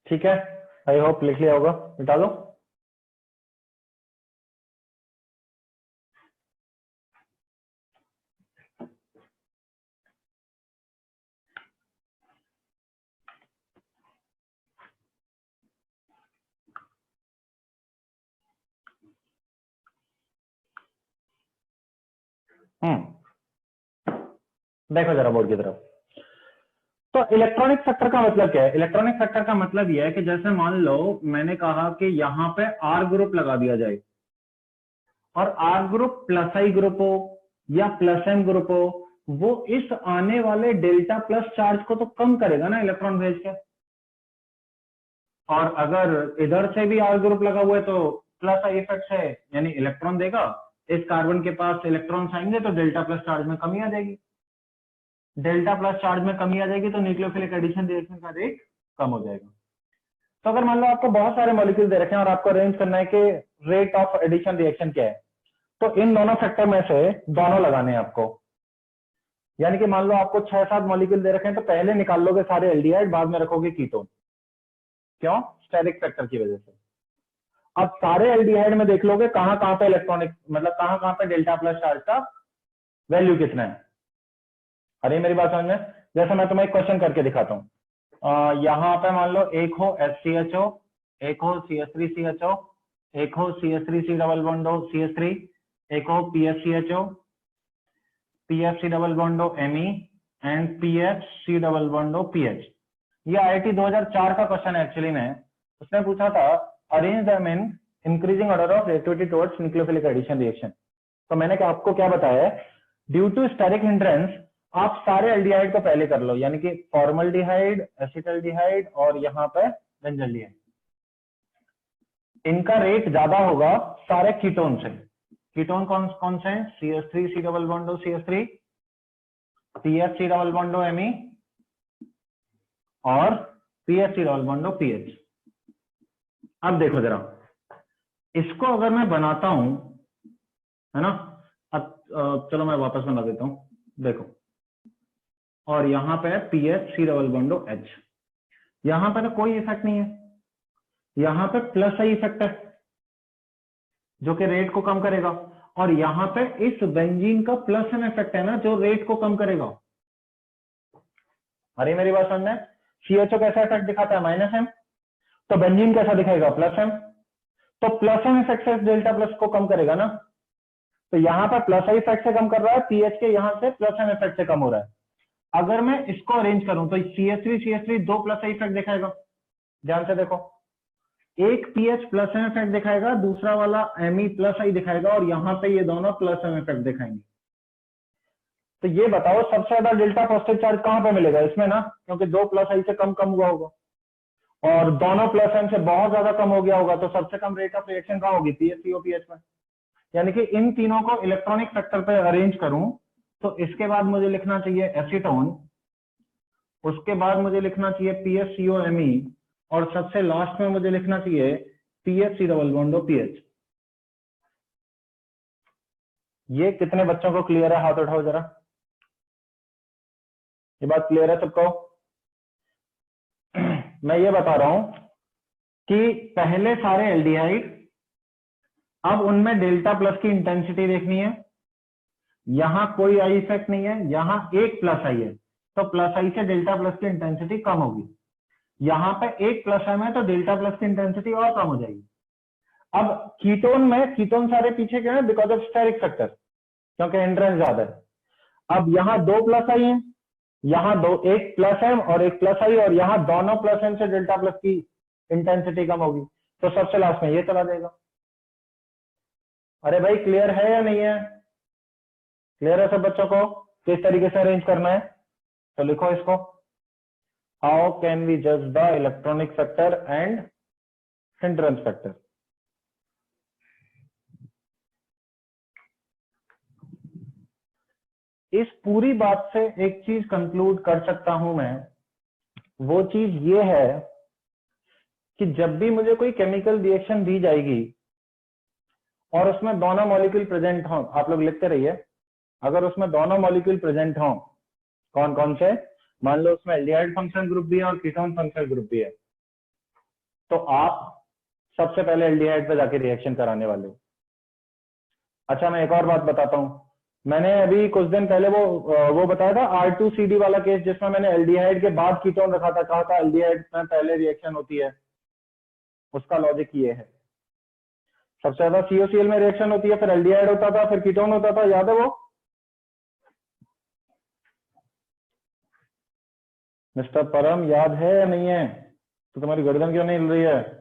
ठीक है, आई होप लिख लिया होगा। मिटा दो। देखो जरा बोर्ड की तरफ। तो इलेक्ट्रॉनिक फैक्टर का मतलब क्या है? इलेक्ट्रॉनिक फैक्टर का मतलब यह है कि जैसे मान लो मैंने कहा कि यहां पे आर ग्रुप लगा दिया जाए, और R group plus I group हो या प्लस एम ग्रुप हो, वो इस आने वाले डेल्टा प्लस चार्ज को तो कम करेगा ना इलेक्ट्रॉन भेज के। और अगर इधर से भी आर ग्रुप लगा हुआ है तो प्लस आई इफेक्ट है, यानी इलेक्ट्रॉन देगा, इस कार्बन के पास इलेक्ट्रॉन्स आएंगे तो डेल्टा प्लस चार्ज में कमी आ जाएगी। डेल्टा प्लस चार्ज में कमी आ जाएगी तो न्यूक्लियोफिलिक एडिशन रिएक्शन का रेट कम हो जाएगा। तो अगर मान लो आपको बहुत सारे मॉलिक्यूल दे रखे हैं और आपको अरेंज करना है कि रेट ऑफ एडिशन रिएक्शन क्या है, तो इन दोनों फैक्टर में से दोनों लगाने हैं आपको। यानी कि मान लो आपको 6-7 मॉलिक्यूल दे रखे हैं, तो पहले निकाल लोगे सारे एल्डिहाइड, बाद में रखोगे कीटोन। क्यों? स्टेरिक फैक्टर की वजह से। अब सारे एल्डिहाइड में देख लोगे कहां कहां पे इलेक्ट्रॉनिक, मतलब कहां कहां पे डेल्टा प्लस चार्ज का वैल्यू कितना है। अरे मेरी बात समझ में? जैसे मैं तुम्हें एक क्वेश्चन करके दिखाता हूँ। यहाँ पे मान लो एक हो HCHO, एक हो CH3CHO, एक हो CH3C डबल बॉन्ड हो CH3, एक हो PFCHO, PFC डबल बॉन्ड हो Me and PFC double bond हो PH। ये IIT 2004 का क्वेश्चन है एक्चुअली में। उसने पूछा था arrange them in increasing order of reactivity towards nucleophilic addition reaction. तो मैंने आपको क्या बताया है, ड्यू टू स्टेरिक हिंड्रेंस आप सारे एल्डिहाइड को पहले कर लो, यानी कि फॉर्मल्डिहाइड, एसिटल्डिहाइड और यहाँ पे बेंजल्डिहाइड। इनका रेट ज्यादा होगा सारे कीटोन से। कीटोन कौन कौन से हैं? CH3C double bond CH3, PFC double bond Me और PFC डबल बॉन्ड PH। अब देखो जरा, इसको अगर मैं बनाता हूं, है ना, अब चलो मैं वापस बना देता हूं, देखो, और यहाँ पे PFC डबल बॉन्ड H। यहाँ पे तो कोई इफेक्ट नहीं है, यहाँ पे प्लस आई इफेक्ट है जो कि रेट को कम करेगा, और यहाँ पे इस बेंजीन का प्लस एम इफेक्ट है ना जो रेट को कम करेगा। अरे मेरी बात समझ में? CHO कैसा इफेक्ट दिखाता है? -M। तो बेंजीन कैसा दिखाएगा? +M। तो प्लस एम इफेक्ट से डेल्टा प्लस को कम करेगा ना, तो यहाँ पर प्लस आई इफेक्ट से कम कर रहा है, पीएच के यहाँ से प्लस एम इफेक्ट से कम हो रहा है। अगर मैं इसको अरेंज करूं तो CH3 दो प्लस आई इफेक्ट दिखाएगा, ध्यान से देखो, एक पीएच प्लस एम इफेक्ट दिखाएगा, दूसरा वाला Me प्लस आई दिखाएगा, और यहां पे ये दोनों प्लस एम इफेक्ट दिखाएंगे। तो ये बताओ सबसे ज्यादा डेल्टा पॉजिटिव चार्ज कहां पे मिलेगा? इसमें ना, क्योंकि दो प्लस आई से कम हुआ होगा और दोनों प्लस एम से बहुत ज्यादा कम हो गया होगा, तो सबसे कम रेट ऑफ रिएक्शन कहां होगी? PHCOPH में। यानी कि इन तीनों को इलेक्ट्रॉनिक फैक्टर पे अरेंज करूं तो इसके बाद मुझे लिखना चाहिए एसीटोन, उसके बाद मुझे लिखना चाहिए PFCOMe, और सबसे लास्ट में मुझे लिखना चाहिए PFC डबल बॉन्ड PH। ये कितने बच्चों को क्लियर है? हाथ उठाओ जरा, ये बात क्लियर है सबको? मैं ये बता रहा हूं कि पहले सारे एल्डिहाइड, अब उनमें डेल्टा प्लस की इंटेंसिटी देखनी है। यहां कोई आई इफेक्ट नहीं है, यहां एक प्लस आई है, तो प्लस आई से डेल्टा प्लस की इंटेंसिटी कम होगी। यहां पे एक प्लस एम है तो डेल्टा प्लस की इंटेंसिटी और कम हो जाएगी। अब कीटोन में, कीटोन सारे पीछे क्यों है? बिकॉज ऑफ स्टेरिक फैक्टर, क्योंकि हिंड्रेंस ज्यादा है। अब यहां दो प्लस आई है, यहां दो, एक प्लस एम और एक प्लस आई, और यहां दोनों प्लस एम से डेल्टा प्लस की इंटेंसिटी कम होगी, तो सबसे लास्ट में ये चला जाएगा। अरे भाई क्लियर है या नहीं है? क्लियर है सब बच्चों को किस तरीके से अरेंज करना है? तो लिखो इसको, हाउ कैन वी जज the electronic factor and hindrance factor. इस पूरी बात से एक चीज कंक्लूड कर सकता हूं मैं, वो चीज ये है कि जब भी मुझे कोई केमिकल रिएक्शन दी जाएगी और उसमें दोनों मॉलिक्यूल प्रेजेंट हो, आप लोग लिखते रहिए, अगर उसमें दोनों मॉलिक्यूल प्रेजेंट हो, कौन कौन से, मान लो उसमें एल्डिहाइड फंक्शनल ग्रुप भी है और कीटोन फंक्शनल ग्रुप भी है, तो आप सबसे पहले एल्डिहाइड पे जाके रिएक्शन कराने वाले हो। अच्छा मैं एक और बात बताता हूं, मैंने अभी कुछ दिन पहले वो बताया था R2CD वाला केस, जिसमें मैंने एल्डिहाइड के बाद कीटोन रखा था, कहा था एल्डिहाइड में पहले रिएक्शन होती है। उसका लॉजिक ये है, सबसे ज्यादा COCl में रिएक्शन होती है, फिर एल्डिहाइड होता था, फिर कीटोन होता था, याद है वो? मिस्टर परम याद है या नहीं है? तो तुम्हारी गर्दन क्यों नहीं हिल रही है?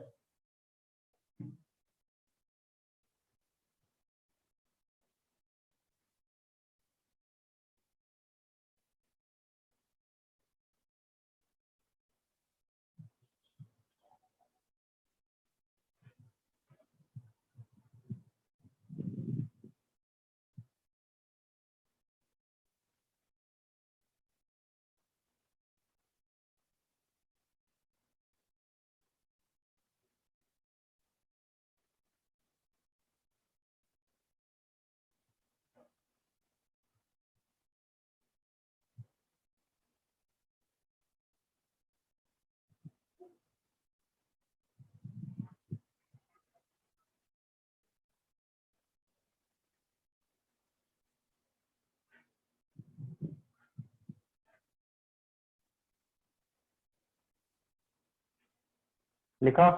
लिखा?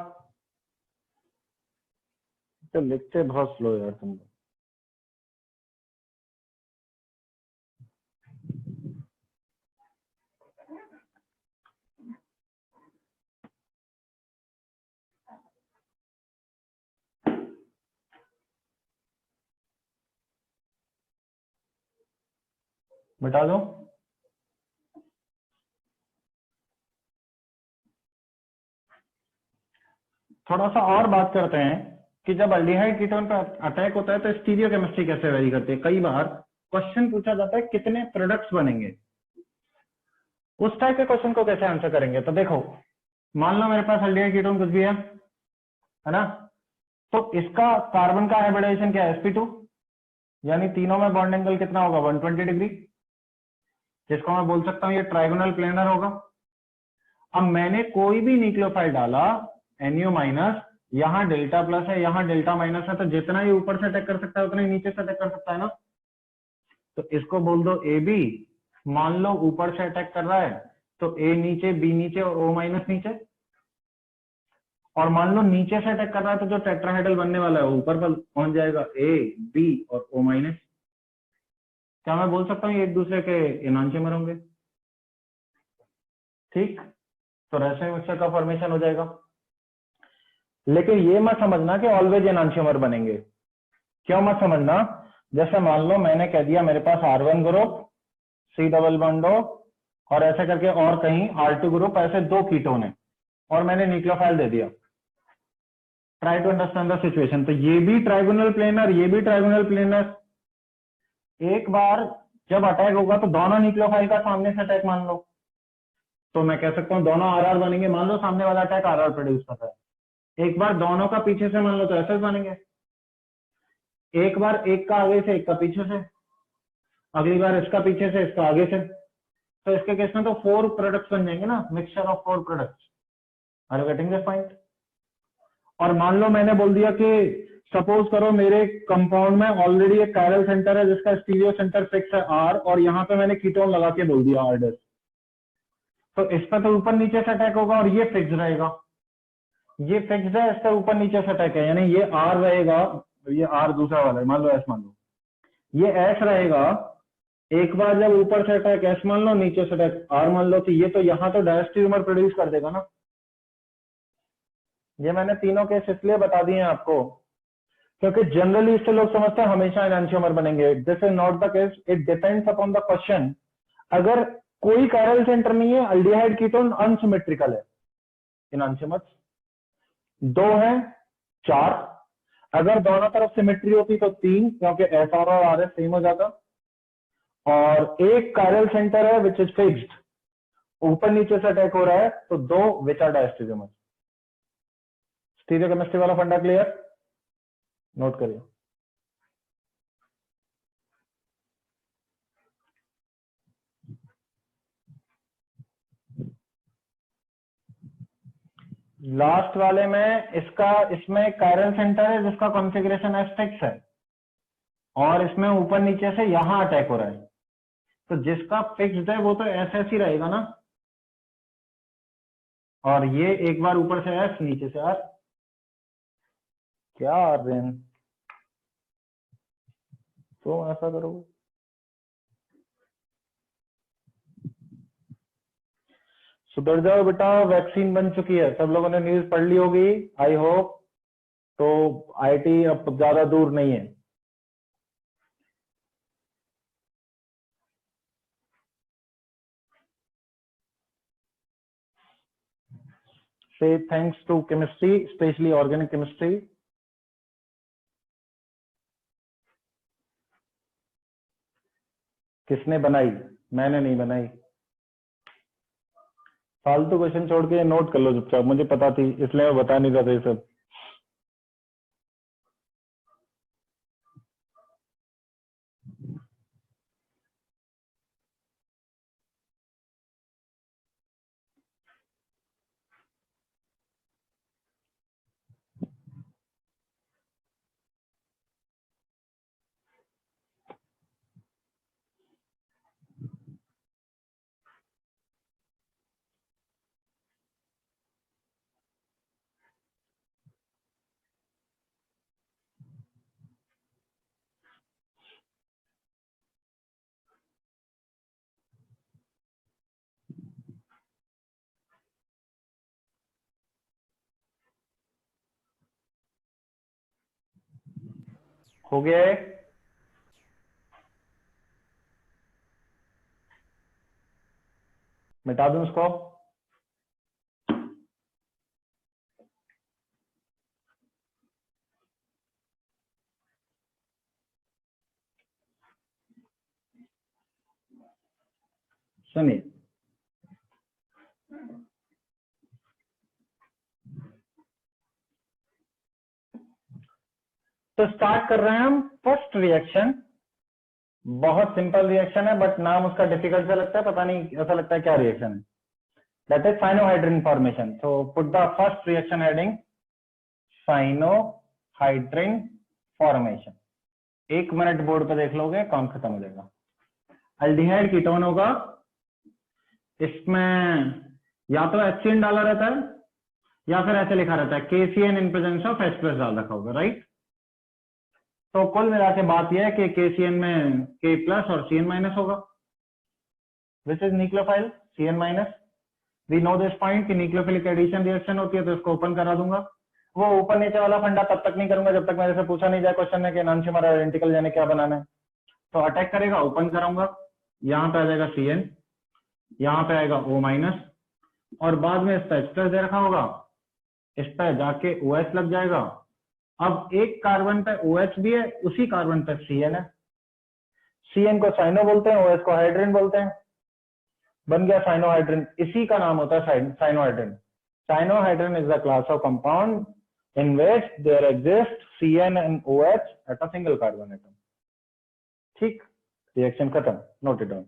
तो लिखते बहुत स्लो यार तुम लोग। मिटा दो। थोड़ा सा और बात करते हैं कि जब अल्डिहाइड कीटोन पर अटैक होता है तो स्टीरियोकेमिस्ट्री कैसे वेरी करती है। कई बार क्वेश्चन पूछा जाता है कितने प्रोडक्ट्स बनेंगे, उस टाइप के क्वेश्चन को कैसे आंसर करेंगे। तो देखो, मान लो मेरे पास अल्डिहाइड कीटोन कुछ भी है ना, तो इसका कार्बन का हाइब्रिडाइजेशन क्या है, sp2, यानी तीनों में बॉन्ड एंगल कितना होगा, 120 डिग्री, जिसको मैं बोल सकता हूं ये ट्राइगोनल प्लेनर होगा। अब मैंने कोई भी न्यूक्लियोफाइल डाला, NU माइनस, यहां डेल्टा प्लस है, यहां डेल्टा माइनस है, तो जितना ही ऊपर से अटैक कर सकता है उतना ही नीचे से अटैक कर सकता है ना। तो इसको बोल दो AB। मान लो ऊपर से अटैक कर रहा है तो A नीचे, B नीचे और O माइनस नीचे। और मान लो नीचे से अटैक कर रहा है तो जो टेट्राहेड्रल बनने वाला है वो ऊपर पर पहुंच जाएगा, A B और O माइनस। क्या मैं बोल सकता हूँ ये एक दूसरे के एनांशियोमर होंगे? ठीक, तो रेशनल मिक्सचर का फॉर्मेशन हो जाएगा। लेकिन ये मत समझना कि ऑलवेज एनांशियोमर बनेंगे। क्यों मत समझना? जैसे मान लो मैंने कह दिया मेरे पास R1 group, C double bond O, और ऐसे करके और कहीं R2 ग्रुप, ऐसे दो कीटोन है और मैंने न्यूक्लियोफाइल दे दिया। Try to understand the situation. तो ये भी ट्राइगोनल प्लेनर, ये भी ट्राइगोनल प्लेनर। एक बार जब अटैक होगा तो दोनों न्यूक्लियोफाइल का सामने से अटैक मान लो, तो मैं कह सकता हूं दोनों RR बनेंगे। मान लो सामने वाला अटैक RR प्रोड्यूस कर रहा है, एक बार दोनों का पीछे से मान लो तो SS बनेंगे। एक बार एक का आगे से, एक का पीछे से, अगली बार इसका पीछे से, इसका आगे से। तो इसके केस में तो 4 प्रोडक्ट्स बन जाएंगे ना, mixture of 4 products. Are you getting this point? और मान लो मैंने बोल दिया कि सपोज करो मेरे कंपाउंड में ऑलरेडी एक कायरल सेंटर है जिसका स्टीरियो सेंटर फिक्स है R, और यहाँ पे मैंने कीटोन लगा के बोल दिया R', तो इस पर तो ऊपर नीचे से अटैक होगा और ये फिक्स रहेगा। ये फिक्स है, इसका ऊपर नीचे से अटैक है, यानी ये R रहेगा, ये R दूसरा वाला है, मान लो S मान लो, ये S रहेगा। एक बार जब ऊपर से अटैक S मान लो, नीचे से अटैक R मान लो, तो ये तो यहाँ तो डायस्टेरियोमर प्रोड्यूस कर देगा ना। ये मैंने तीनों केस इसलिए बता दिए हैं आपको क्योंकि जनरली इससे लोग समझते हैं हमेशा एनांशियोमर बनेंगे। This is not the case, it depends upon the question. अगर कोई कायरल सेंटर नहीं है, अल्डिहाइड कीटोन अनसिमेट्रिकल है, एनांशियोमर 2 है, 4। अगर दोनों तरफ सिमेट्री होती तो 3, क्योंकि SR और RS सेम हो जाता। और एक कायरल सेंटर है विच इज फिक्स्ड, ऊपर नीचे से अटैक हो रहा है, तो 2 विच आर डायस्टेरियोमर। स्टीरियोकेमिस्ट्री वाला फंडा क्लियर? नोट करिए। लास्ट वाले में इसका, इसमें कायरल सेंटर है जिसका कॉन्फ़िगरेशन एस फिक्स है, और इसमें ऊपर नीचे से यहां अटैक हो रहा है, तो जिसका फिक्स्ड है वो तो एस ही रहेगा ना। और ये एक बार ऊपर से एस, नीचे से आर। क्या आर्यन, तो ऐसा करोगे? सुधर जाओ बेटा, वैक्सीन बन चुकी है, सब लोगों ने न्यूज पढ़ ली होगी आई होप। तो आईटी अब ज्यादा दूर नहीं है। Say thanks to chemistry, especially organic chemistry. किसने बनाई? मैंने नहीं बनाई। फालतू क्वेश्चन छोड़ के नोट कर लो चुपचाप, मुझे पता थी इसलिए मैं बता नहीं रहा था ये सब। हो गया है? मिटा दूं उसको? सुनिए, तो स्टार्ट कर रहे हैं हम फर्स्ट रिएक्शन। बहुत सिंपल रिएक्शन है, बट नाम उसका डिफिकल्ट सा लगता है, पता नहीं ऐसा लगता है क्या रिएक्शन है। That is cyanohydrin formation. So put the first reaction heading cyanohydrin formation. 1 minute board पे देख लोगे, काम खत्म हो जाएगा। अल्डिहाइड कीटोन होगा, इसमें या तो HCN डाला रहता है या फिर ऐसे लिखा रहता है KCN in presence of H+ डाल रखा होगा, राइट। तो कुल मिला के बात यह है कि KCN में K+ और CN- होगा, which is nucleophile CN-। We know this point कि न्यूक्लियोफिलिक एडिशन रिएक्शन होती है, तो इसको ओपन करा दूंगा। वो ऊपर नीचे वाला फंडा तब तक नहीं करूंगा जब तक मेरे से पूछा नहीं जाए क्वेश्चन में कि एनांशिमर आइडेंटिकल यानी क्या बनाना है। तो अटैक करेगा, ओपन कराऊंगा, यहाँ पे आ जाएगा CN, यहाँ पे आएगा O-, और बाद में इस पर H+ दे रखा होगा, इस पर जाके OH लग जाएगा। अब एक कार्बन पे OH भी है, उसी कार्बन पे CN है। CN को साइनो बोलते हैं, OH को हाइड्रिन बोलते हैं, बन गया साइनोहाइड्रिन। इसी का नाम होता है cyanohydrin. Cyanohydrin is the class of compound in which there exists CN and OH at a single carbon atom. ठीक, रिएक्शन खत्म, note it down.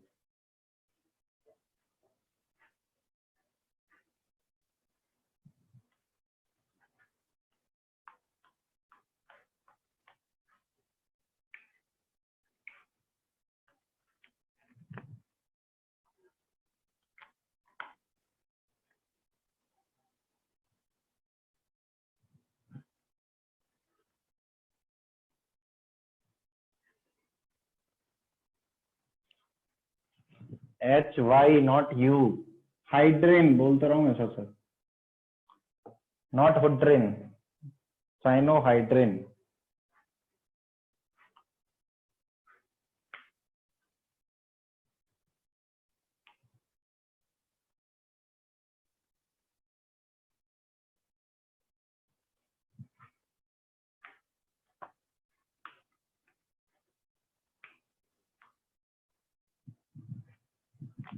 HY not U, hydrin बोलते रहो मैं सर, नॉट हुड्रिन, साइनोहाइड्रिन।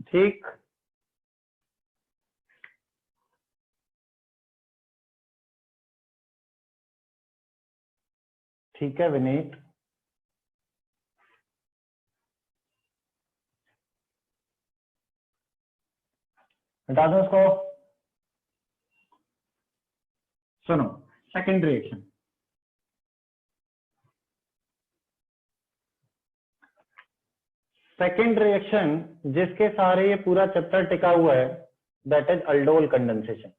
ठीक, ठीक है विनीत, हटा दो उसको। सुनो, सेकंड रिएक्शन। सेकंड रिएक्शन जिसके सारे ये पूरा चैप्टर टिका हुआ है, दैट इज अल्डोल कंडेंसेशन।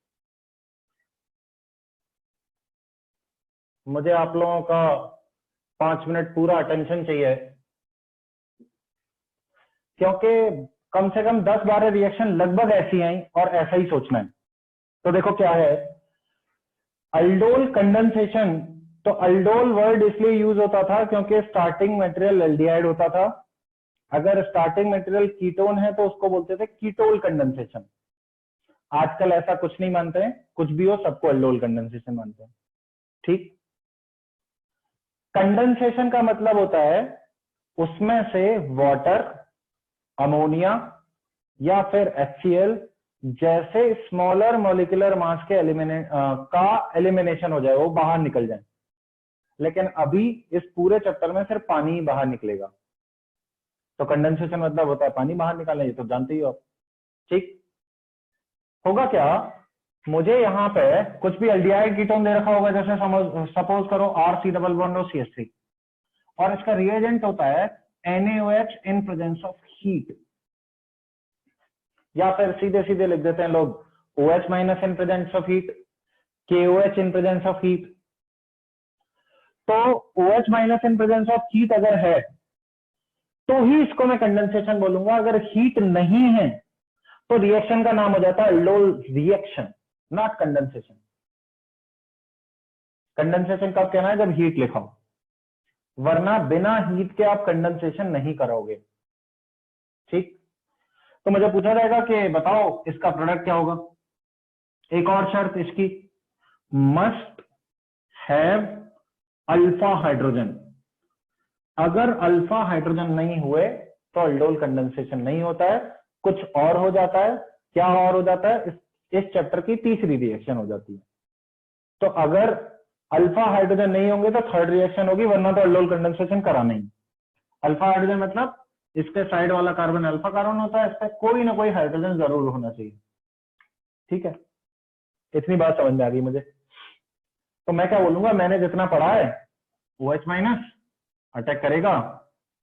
मुझे आप लोगों का 5 मिनट पूरा अटेंशन चाहिए, क्योंकि कम से कम 10-12 रिएक्शन लगभग ऐसी आई और ऐसा ही सोचना है। तो देखो क्या है अल्डोल कंडेंसेशन। तो अल्डोल वर्ड इसलिए यूज होता था क्योंकि स्टार्टिंग मटेरियल एल्डिहाइड होता था। अगर स्टार्टिंग मटेरियल कीटोन है तो उसको बोलते थे कीटोल कंडेंसेशन। आजकल ऐसा कुछ नहीं मानते हैं, कुछ भी हो सबको अल्डोल कंडेंसेशन मानते हैं। ठीक, कंडेंसेशन का मतलब होता है उसमें से वाटर, अमोनिया या फिर HCl जैसे स्मॉलर मॉलिक्यूलर मास के एलिमिनेशन हो जाए, वो बाहर निकल जाए। लेकिन अभी इस पूरे चैप्टर में सिर्फ पानी ही बाहर निकलेगा। तो कंडेंसेशन मतलब होता है पानी बाहर निकालना, ये तो जानते ही हो। ठीक, होगा क्या, मुझे यहाँ पे कुछ भी एल्डिहाइड कीटोन दे रखा होगा, जैसे सपोज करो RC++ और इसका रिएजेंट होता है NaOH in presence of heat, या फिर सीधे सीधे लिख देते हैं लोग OH- in presence of heat, KOH in presence of heat. तो OH- in presence of heat अगर है तो ही इसको मैं कंडेंसेशन बोलूंगा। अगर हीट नहीं है तो रिएक्शन का नाम हो जाता है aldol reaction, not condensation. Condensation कब कहना है, जब हीट लिखा हो। वरना बिना हीट के आप कंडेंसेशन नहीं करोगे। ठीक, तो मुझे पूछा जाएगा कि बताओ इसका प्रोडक्ट क्या होगा। एक और शर्त इसकी, मस्ट हैव अल्फा हाइड्रोजन। अगर अल्फा हाइड्रोजन नहीं हुए तो अल्डोल कंडेंसेशन नहीं होता है, कुछ और हो जाता है। क्या और हो जाता है, इस चैप्टर की तीसरी रिएक्शन हो जाती है। तो अगर अल्फा हाइड्रोजन नहीं होंगे तो थर्ड रिएक्शन होगी, वरना तो अल्डोल कंडेंसेशन करा नहीं। अल्फा हाइड्रोजन मतलब इसके साइड वाला कार्बन अल्फा कार्बन होता है, इस पर कोई ना कोई हाइड्रोजन जरूर होना चाहिए। ठीक है, इतनी बात समझ में आ गई मुझे। तो मैं क्या बोलूंगा, मैंने जितना पढ़ा है OH माइनस अटैक करेगा,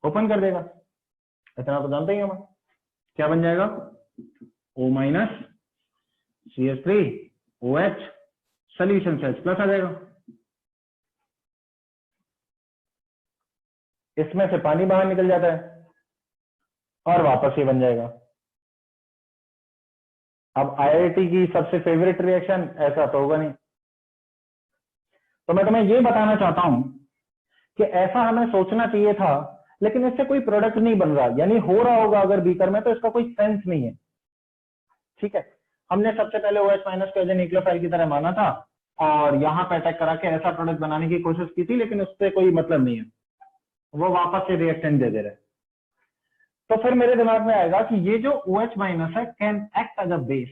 ओपन कर देगा, इतना तो जानते ही हम। क्या बन जाएगा, O minus CH3 OH, solution से H प्लस आ जाएगा। इसमें से पानी बाहर निकल जाता है और वापस ये बन जाएगा। अब IIT की सबसे फेवरेट रिएक्शन, ऐसा तो होगा नहीं। तो मैं तुम्हें ये बताना चाहता हूं कि ऐसा हमें सोचना चाहिए था, लेकिन इससे कोई प्रोडक्ट नहीं बन रहा, यानी हो रहा होगा अगर बीकर में तो इसका कोई सेंस नहीं है। ठीक है, हमने सबसे पहले OH माइनस को एज ए न्यूक्लियोफाइल की तरह माना था और यहां पे अटैक करा के ऐसा प्रोडक्ट बनाने की कोशिश की थी, लेकिन उससे कोई मतलब नहीं है, वो वापस से रिएक्टेंट दे दे रहे। तो फिर मेरे दिमाग में आएगा कि ये जो OH माइनस है can act as a base,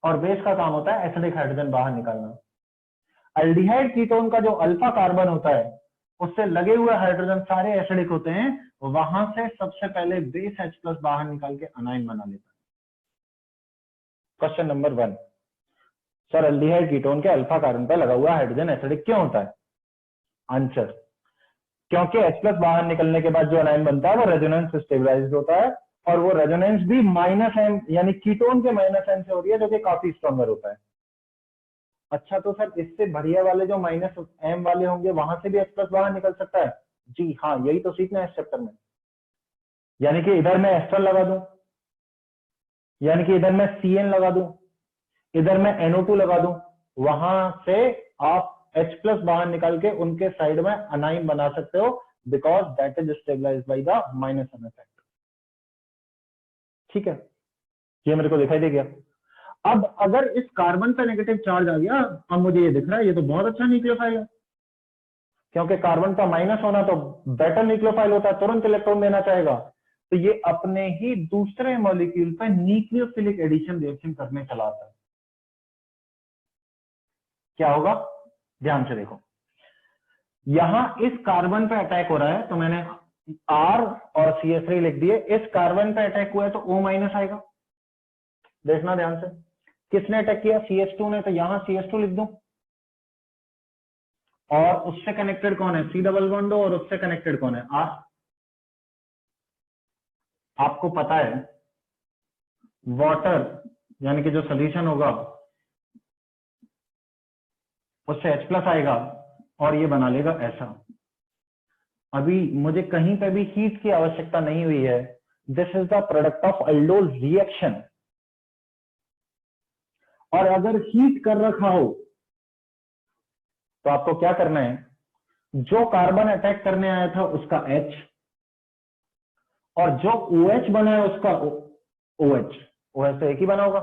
और बेस का काम होता है एसिडिक हाइड्रोजन बाहर निकालना। अल्डिहाइड कीटोन का जो अल्फा कार्बन होता है उससे लगे हुए हाइड्रोजन सारे एसिडिक होते हैं, वहां से सबसे पहले बेस H प्लस बाहर निकाल के अनाइन बना लेता है। Question number 1, sir aldehyde ketone के अल्फा कार्बन पर लगा हुआ हाइड्रोजन एसिडिक क्यों होता है? आंसर, क्योंकि H प्लस बाहर निकलने के बाद जो अनाइन बनता है वो रेजोनेंस स्टेबलाइज्ड होता है, और वो रेजोनेंस भी -M यानी कीटोन के -M से हो रही है, जो कि काफी स्ट्रॉन्गर होता है। अच्छा, तो सर इससे बढ़िया वाले जो -M वाले होंगे वहां से भी H प्लस बाहर निकल सकता है? जी हाँ, यही तो सीखना है इस चैप्टर में। यानी कि इधर मैं एस्टर लगा दूं, यानी कि इधर मैं CN लगा दूं, इधर मैं NO2 लगा दूं, वहां से आप H प्लस बाहर निकाल के उनके साइड में अनाइन बना सकते हो, because that is stabilised by the -M effect. ठीक है, ये मेरे को दिखाई दे गया। अब अगर इस कार्बन पे नेगेटिव चार्ज आ गया, अब मुझे ये दिख रहा है ये तो बहुत अच्छा न्यूक्लियोफाइल है, क्योंकि कार्बन का माइनस होना तो बेटर न्यूक्लियोफाइल होता है, तुरंत इलेक्ट्रॉन देना चाहेगा। तो ये अपने ही दूसरे मॉलिक्यूल पे न्यूक्लियोफिलिक एडिशन रिएक्शन करने चला आता है। क्या होगा, ध्यान से देखो, यहां इस कार्बन पे अटैक हो रहा है, तो मैंने R और CH3 लिख दिए। इस कार्बन पे अटैक हुआ है तो O माइनस आएगा। देखना ध्यान से, किसने अटैक किया, CH2 ने, तो यहां CH2 लिख दूं। और उससे कनेक्टेड कौन है, C डबल बॉन्ड, और उससे कनेक्टेड कौन है, R। आपको पता है वाटर यानी कि जो सोल्यूशन होगा उससे H प्लस आएगा और ये बना लेगा ऐसा। अभी मुझे कहीं पे भी हीट की आवश्यकता नहीं हुई है, this is the product of aldol reaction. और अगर हीट कर रखा हो तो आपको क्या करना है, जो कार्बन अटैक करने आया था उसका H, और जो OH बना है उसका OH तो एक ही बना होगा,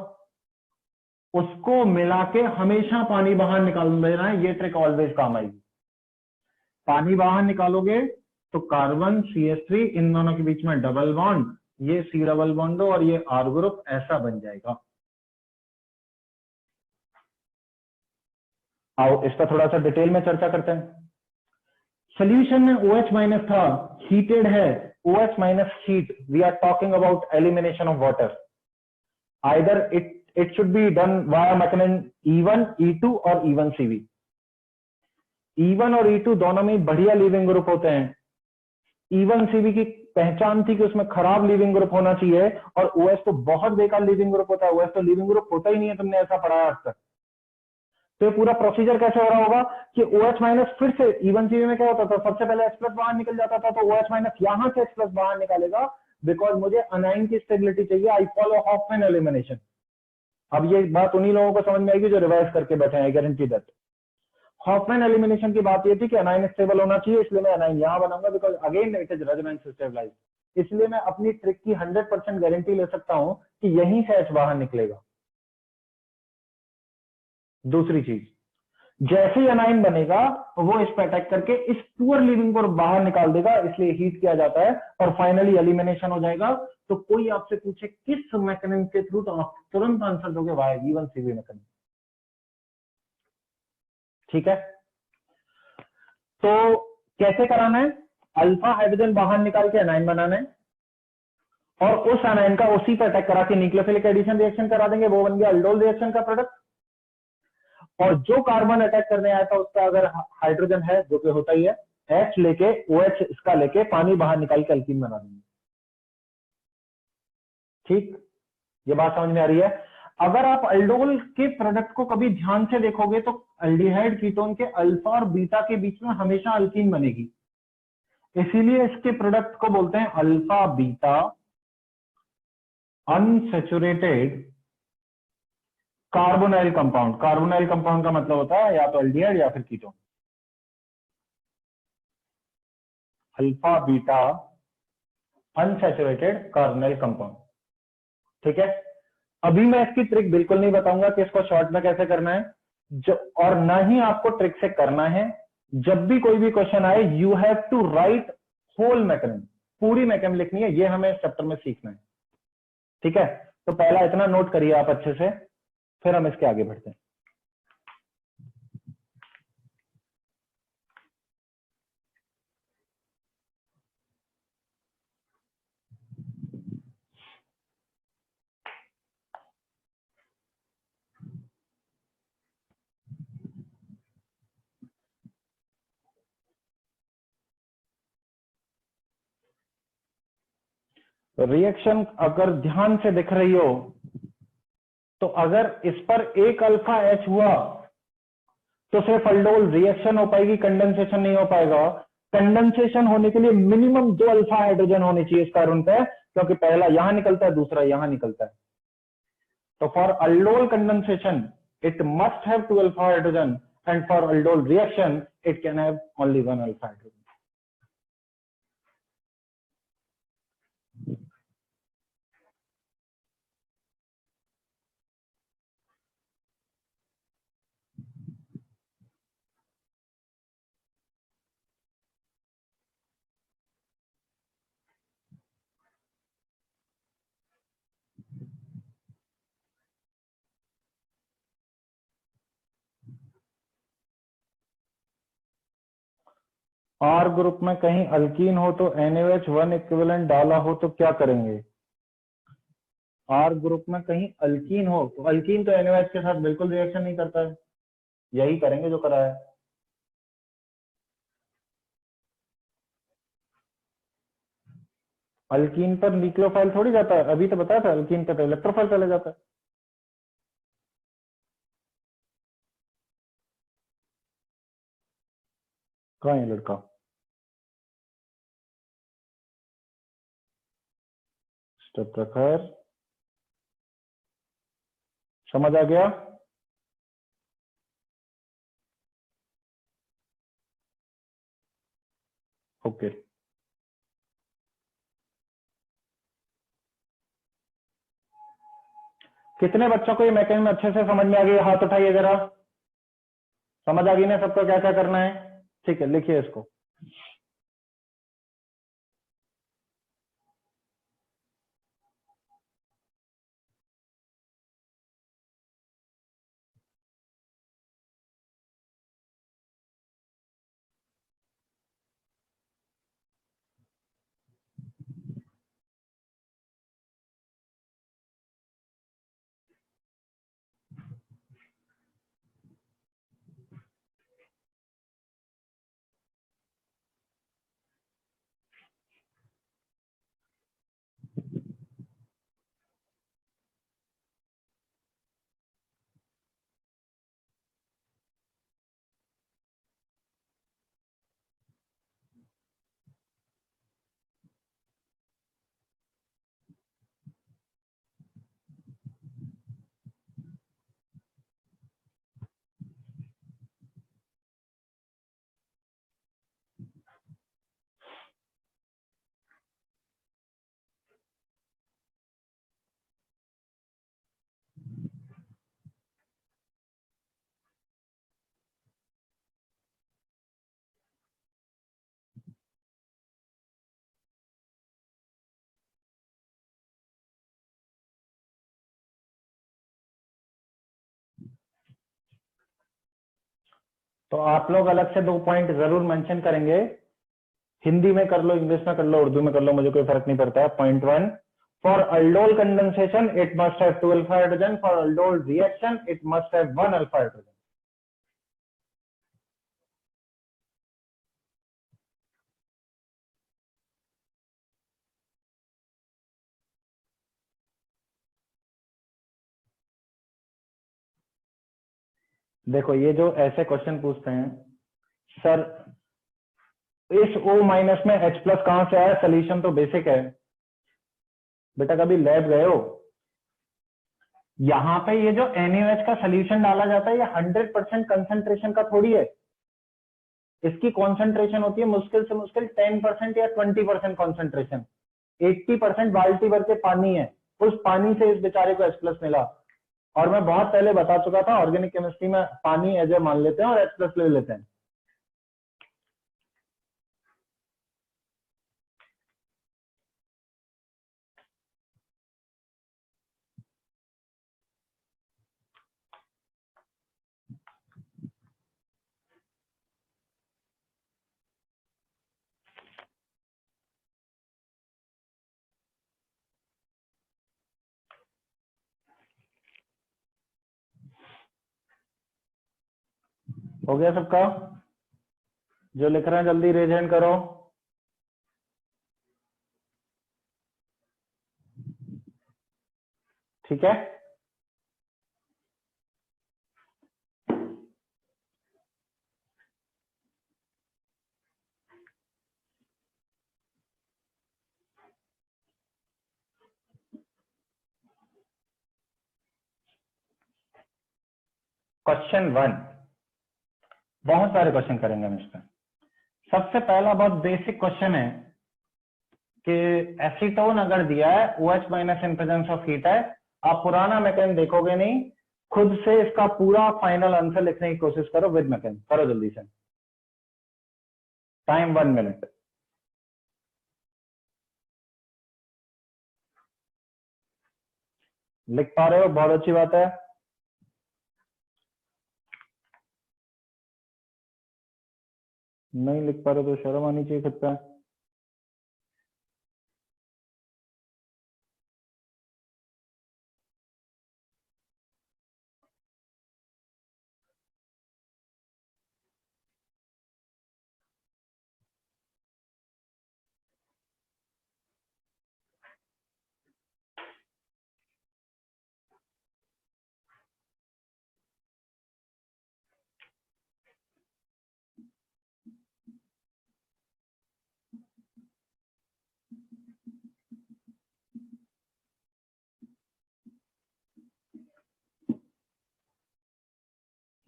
उसको मिला के हमेशा पानी बाहर निकाल देना है। ये ट्रिक ऑलवेज काम आएगी। पानी बाहर निकालोगे तो कार्बन CH3, इन दोनों के बीच में डबल बॉन्ड, ये C डबल बॉन्ड और ये R ग्रुप ऐसा बन जाएगा। आओ इस पर थोड़ा सा डिटेल में चर्चा करते हैं। सोल्यूशन में OH माइनस था, हीटेड है, OH minus heat, we are talking about elimination of water. Either it should be done via mechanism E1, E2 और E1 CV। E1 और E2 दोनों में बढ़िया लीविंग ग्रुप होते हैं। E1 CV की पहचान थी कि उसमें खराब लीविंग ग्रुप होना चाहिए, और OH तो बहुत बेकार लीविंग ग्रुप होता है। OH तो लीविंग ग्रुप होता ही नहीं है, तुमने ऐसा पढ़ा आज तक। तो ये पूरा प्रोसीजर कैसे हो रहा होगा कि OH माइनस फिर से E1 CV में क्या होता था, सबसे पहले H प्लस बाहर निकल जाता था, तो OH माइनस यहां से H प्लस बाहर निकालेगा, बिकॉज मुझे अनाइन की स्टेबिलिटी चाहिए। I follow Hofmann elimination. अब ये बात उन्हीं लोगों को समझ में आएगी जो रिवाइज करके बैठे हैं, I guarantee that. Hofmann elimination की बात ये थी कि एनाइन स्टेबल होना चाहिए, इसलिए मैं एनाइन यहां बनाऊंगा, because again it is resonance stabilise. इसलिए मैं अपनी ट्रिक की 100% गारंटी ले सकता हूं कि यहीं से एच बाहर निकलेगा। दूसरी चीज, जैसे ही एनाइन बनेगा वो इस पर अटैक करके इस पुअर लिविंग को बाहर निकाल देगा, इसलिए हीट किया जाता है और फाइनली एलिमिनेशन हो जाएगा। तो कोई आपसे पूछे किस मैकेनिज्म के थ्रू, तो आप तुरंत आंसर दोगे वाई E1CV मैकेनिज्म। ठीक है, तो कैसे कराना है? अल्फा हाइड्रोजन बाहर निकाल के एनाइन बनाना है और उस एनाइन का उसी पर अटैक करा के न्यूक्लियोफिलिक एडिशन रिएक्शन करा देंगे, वो बन गया अल्डोल रिएक्शन का प्रोडक्ट। और जो कार्बन अटैक करने आया था उसका अगर हाइड्रोजन है, जो कि होता ही है, H लेके OH इसका लेके पानी बाहर निकाल के अल्कीन बना देंगे। ठीक, ये बात समझ में आ रही है? अगर आप अल्डोल के प्रोडक्ट को कभी ध्यान से देखोगे तो अल्डिहाइड कीटोन के अल्फा और बीटा के बीच में हमेशा अल्कीन बनेगी, इसीलिए इसके प्रोडक्ट को बोलते हैं alpha beta unsaturated carbonyl compound. Carbonyl compound का मतलब होता है या तो एल्डिहाइड या फिर ketone. Alpha beta unsaturated carbonyl compound. ठीक है, अभी मैं इसकी ट्रिक बिल्कुल नहीं बताऊंगा कि इसको शॉर्ट में कैसे करना है, जो और ना ही आपको ट्रिक से करना है। जब भी कोई भी क्वेश्चन आए, you have to write whole mechanism, पूरी मैकेनिज्म लिखनी है, ये हमें इस चैप्टर में सीखना है। ठीक है, तो पहला इतना नोट करिए आप अच्छे से, फिर हम इसके आगे बढ़ते हैं। रिएक्शन अगर ध्यान से दिख रही हो तो अगर इस पर एक अल्फा एच हुआ तो सिर्फ अल्डोल रिएक्शन हो पाएगी, कंडेंसेशन नहीं हो पाएगा। कंडेंसेशन होने के लिए मिनिमम 2 अल्फा हाइड्रोजन होने चाहिए इस कार्बन पे, क्योंकि पहला यहां निकलता है, दूसरा यहां निकलता है। तो for aldol condensation it must have 2 alpha hydrogen, and for aldol reaction it can have only 1 alpha hydrogen. Are group में कहीं अल्कीन हो तो NaOH1 इक्विवेलेंट डाला हो तो क्या करेंगे? आर ग्रुप में कहीं अल्कीन हो तो अल्कीन तो NaOH के साथ बिल्कुल रिएक्शन नहीं करता है, यही करेंगे जो करा है। अल्कीन पर न्यूक्लियोफाइल थोड़ी जाता है, अभी तो बताया था, अल्कीन पर तो इलेक्ट्रोफाइल चले जाता है। कहाँ है लड़का? स्टेप खैर, समझ आ गया? ओके, कितने बच्चों को ये मैकेनिज्म अच्छे से समझ में आ गई? हाथ उठाइए जरा। समझ आ गई ना सबको क्या क्या करना है? ठीक है, लिखिए इसको। तो आप लोग अलग से 2 पॉइंट जरूर मेंशन करेंगे, हिंदी में कर लो, इंग्लिश में कर लो, उर्दू में कर लो, मुझे कोई फर्क नहीं पड़ता है। Point 1, for aldol condensation it must have 2 alpha hydrogen, for aldol reaction it must have 1 alpha hydrogen. देखो ये जो ऐसे क्वेश्चन पूछते हैं, सर इस O माइनस में H प्लस कहां से आया, सोल्यूशन तो बेसिक है बेटा, कभी लैब गए हो? यहां पे ये जो NaOH का सोल्यूशन डाला जाता है ये 100% कंसंट्रेशन का थोड़ी है, इसकी कॉन्सेंट्रेशन होती है मुश्किल से मुश्किल 10% या 20% कॉन्सेंट्रेशन। 80% बाल्टी भर के पानी है, उस पानी से इस बेचारे को H प्लस मिला। और मैं बहुत पहले बता चुका था, ऑर्गेनिक केमिस्ट्री में पानी एज ए मान लेते हैं और H प्लस ले लेते हैं। हो गया सबका? जो लिख रहे हैं जल्दी रेज हैंड करो। ठीक है, क्वेश्चन 1, बहुत सारे क्वेश्चन करेंगे हम इस पर। सबसे पहला बहुत बेसिक क्वेश्चन है कि एसीटोन अगर दिया है, OH minus in presence of heat है, आप पुराना मैकेन देखोगे नहीं, खुद से इसका पूरा फाइनल आंसर लिखने की कोशिश करो विद मैकेन। करो जल्दी से, टाइम 1 मिनट। लिख पा रहे हो? बहुत अच्छी बात है। नहीं लिख पा रहे तो शर्म आनी चाहिए खुद पे।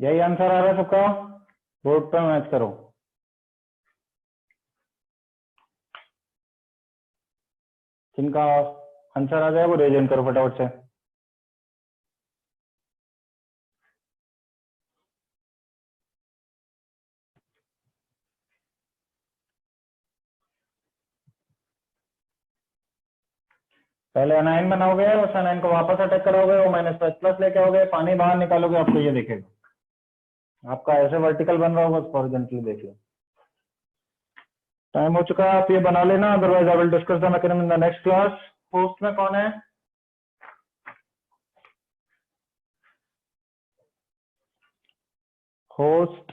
यही आंसर आ रहा है सबका? बोर्ड पे मैच करो। जिनका आंसर आ जाए वो रेज करो फटाफट से। पहले एनाइन बनाओगे, उस एनाइन को वापस अटैक करोगे, वो माइनस प्लस लेके आओगे, पानी बाहर निकालोगे, आपको ये दिखेगा। आपका ऐसे वर्टिकल बन रहा होगा, हॉरिजॉन्टली देख लो। टाइम हो चुका है, आप ये बना लेना, otherwise I will discuss the mechanism in the next class. Host में कौन है? होस्ट,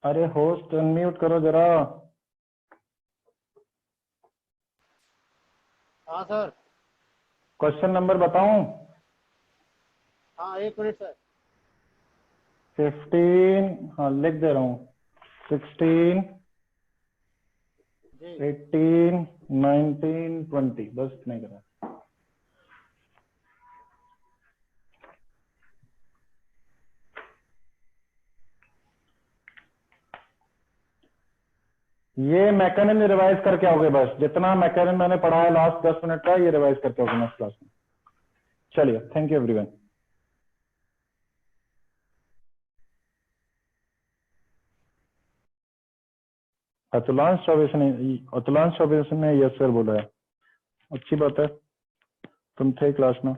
अरे होस्ट अनम्यूट करो जरा। हाँ सर। क्वेश्चन नंबर बताऊं? हाँ 1 मिनट सर। 15, हाँ लिख दे रहा हूँ। 16, जी 18, 19, 20, बस इतना ही करा। ये मैकेनिज्म रिवाइज करके आओगे, बस जितना मैकेनिज्म मैंने पढ़ाया लास्ट 10 मिनट का, ये रिवाइज करके आओगे नेक्स्ट क्लास में। चलिए, थैंक यू एवरीवन। अतुलांश चौबे ने यस सर बोला है, अच्छी बात है। तुम थे क्लास में?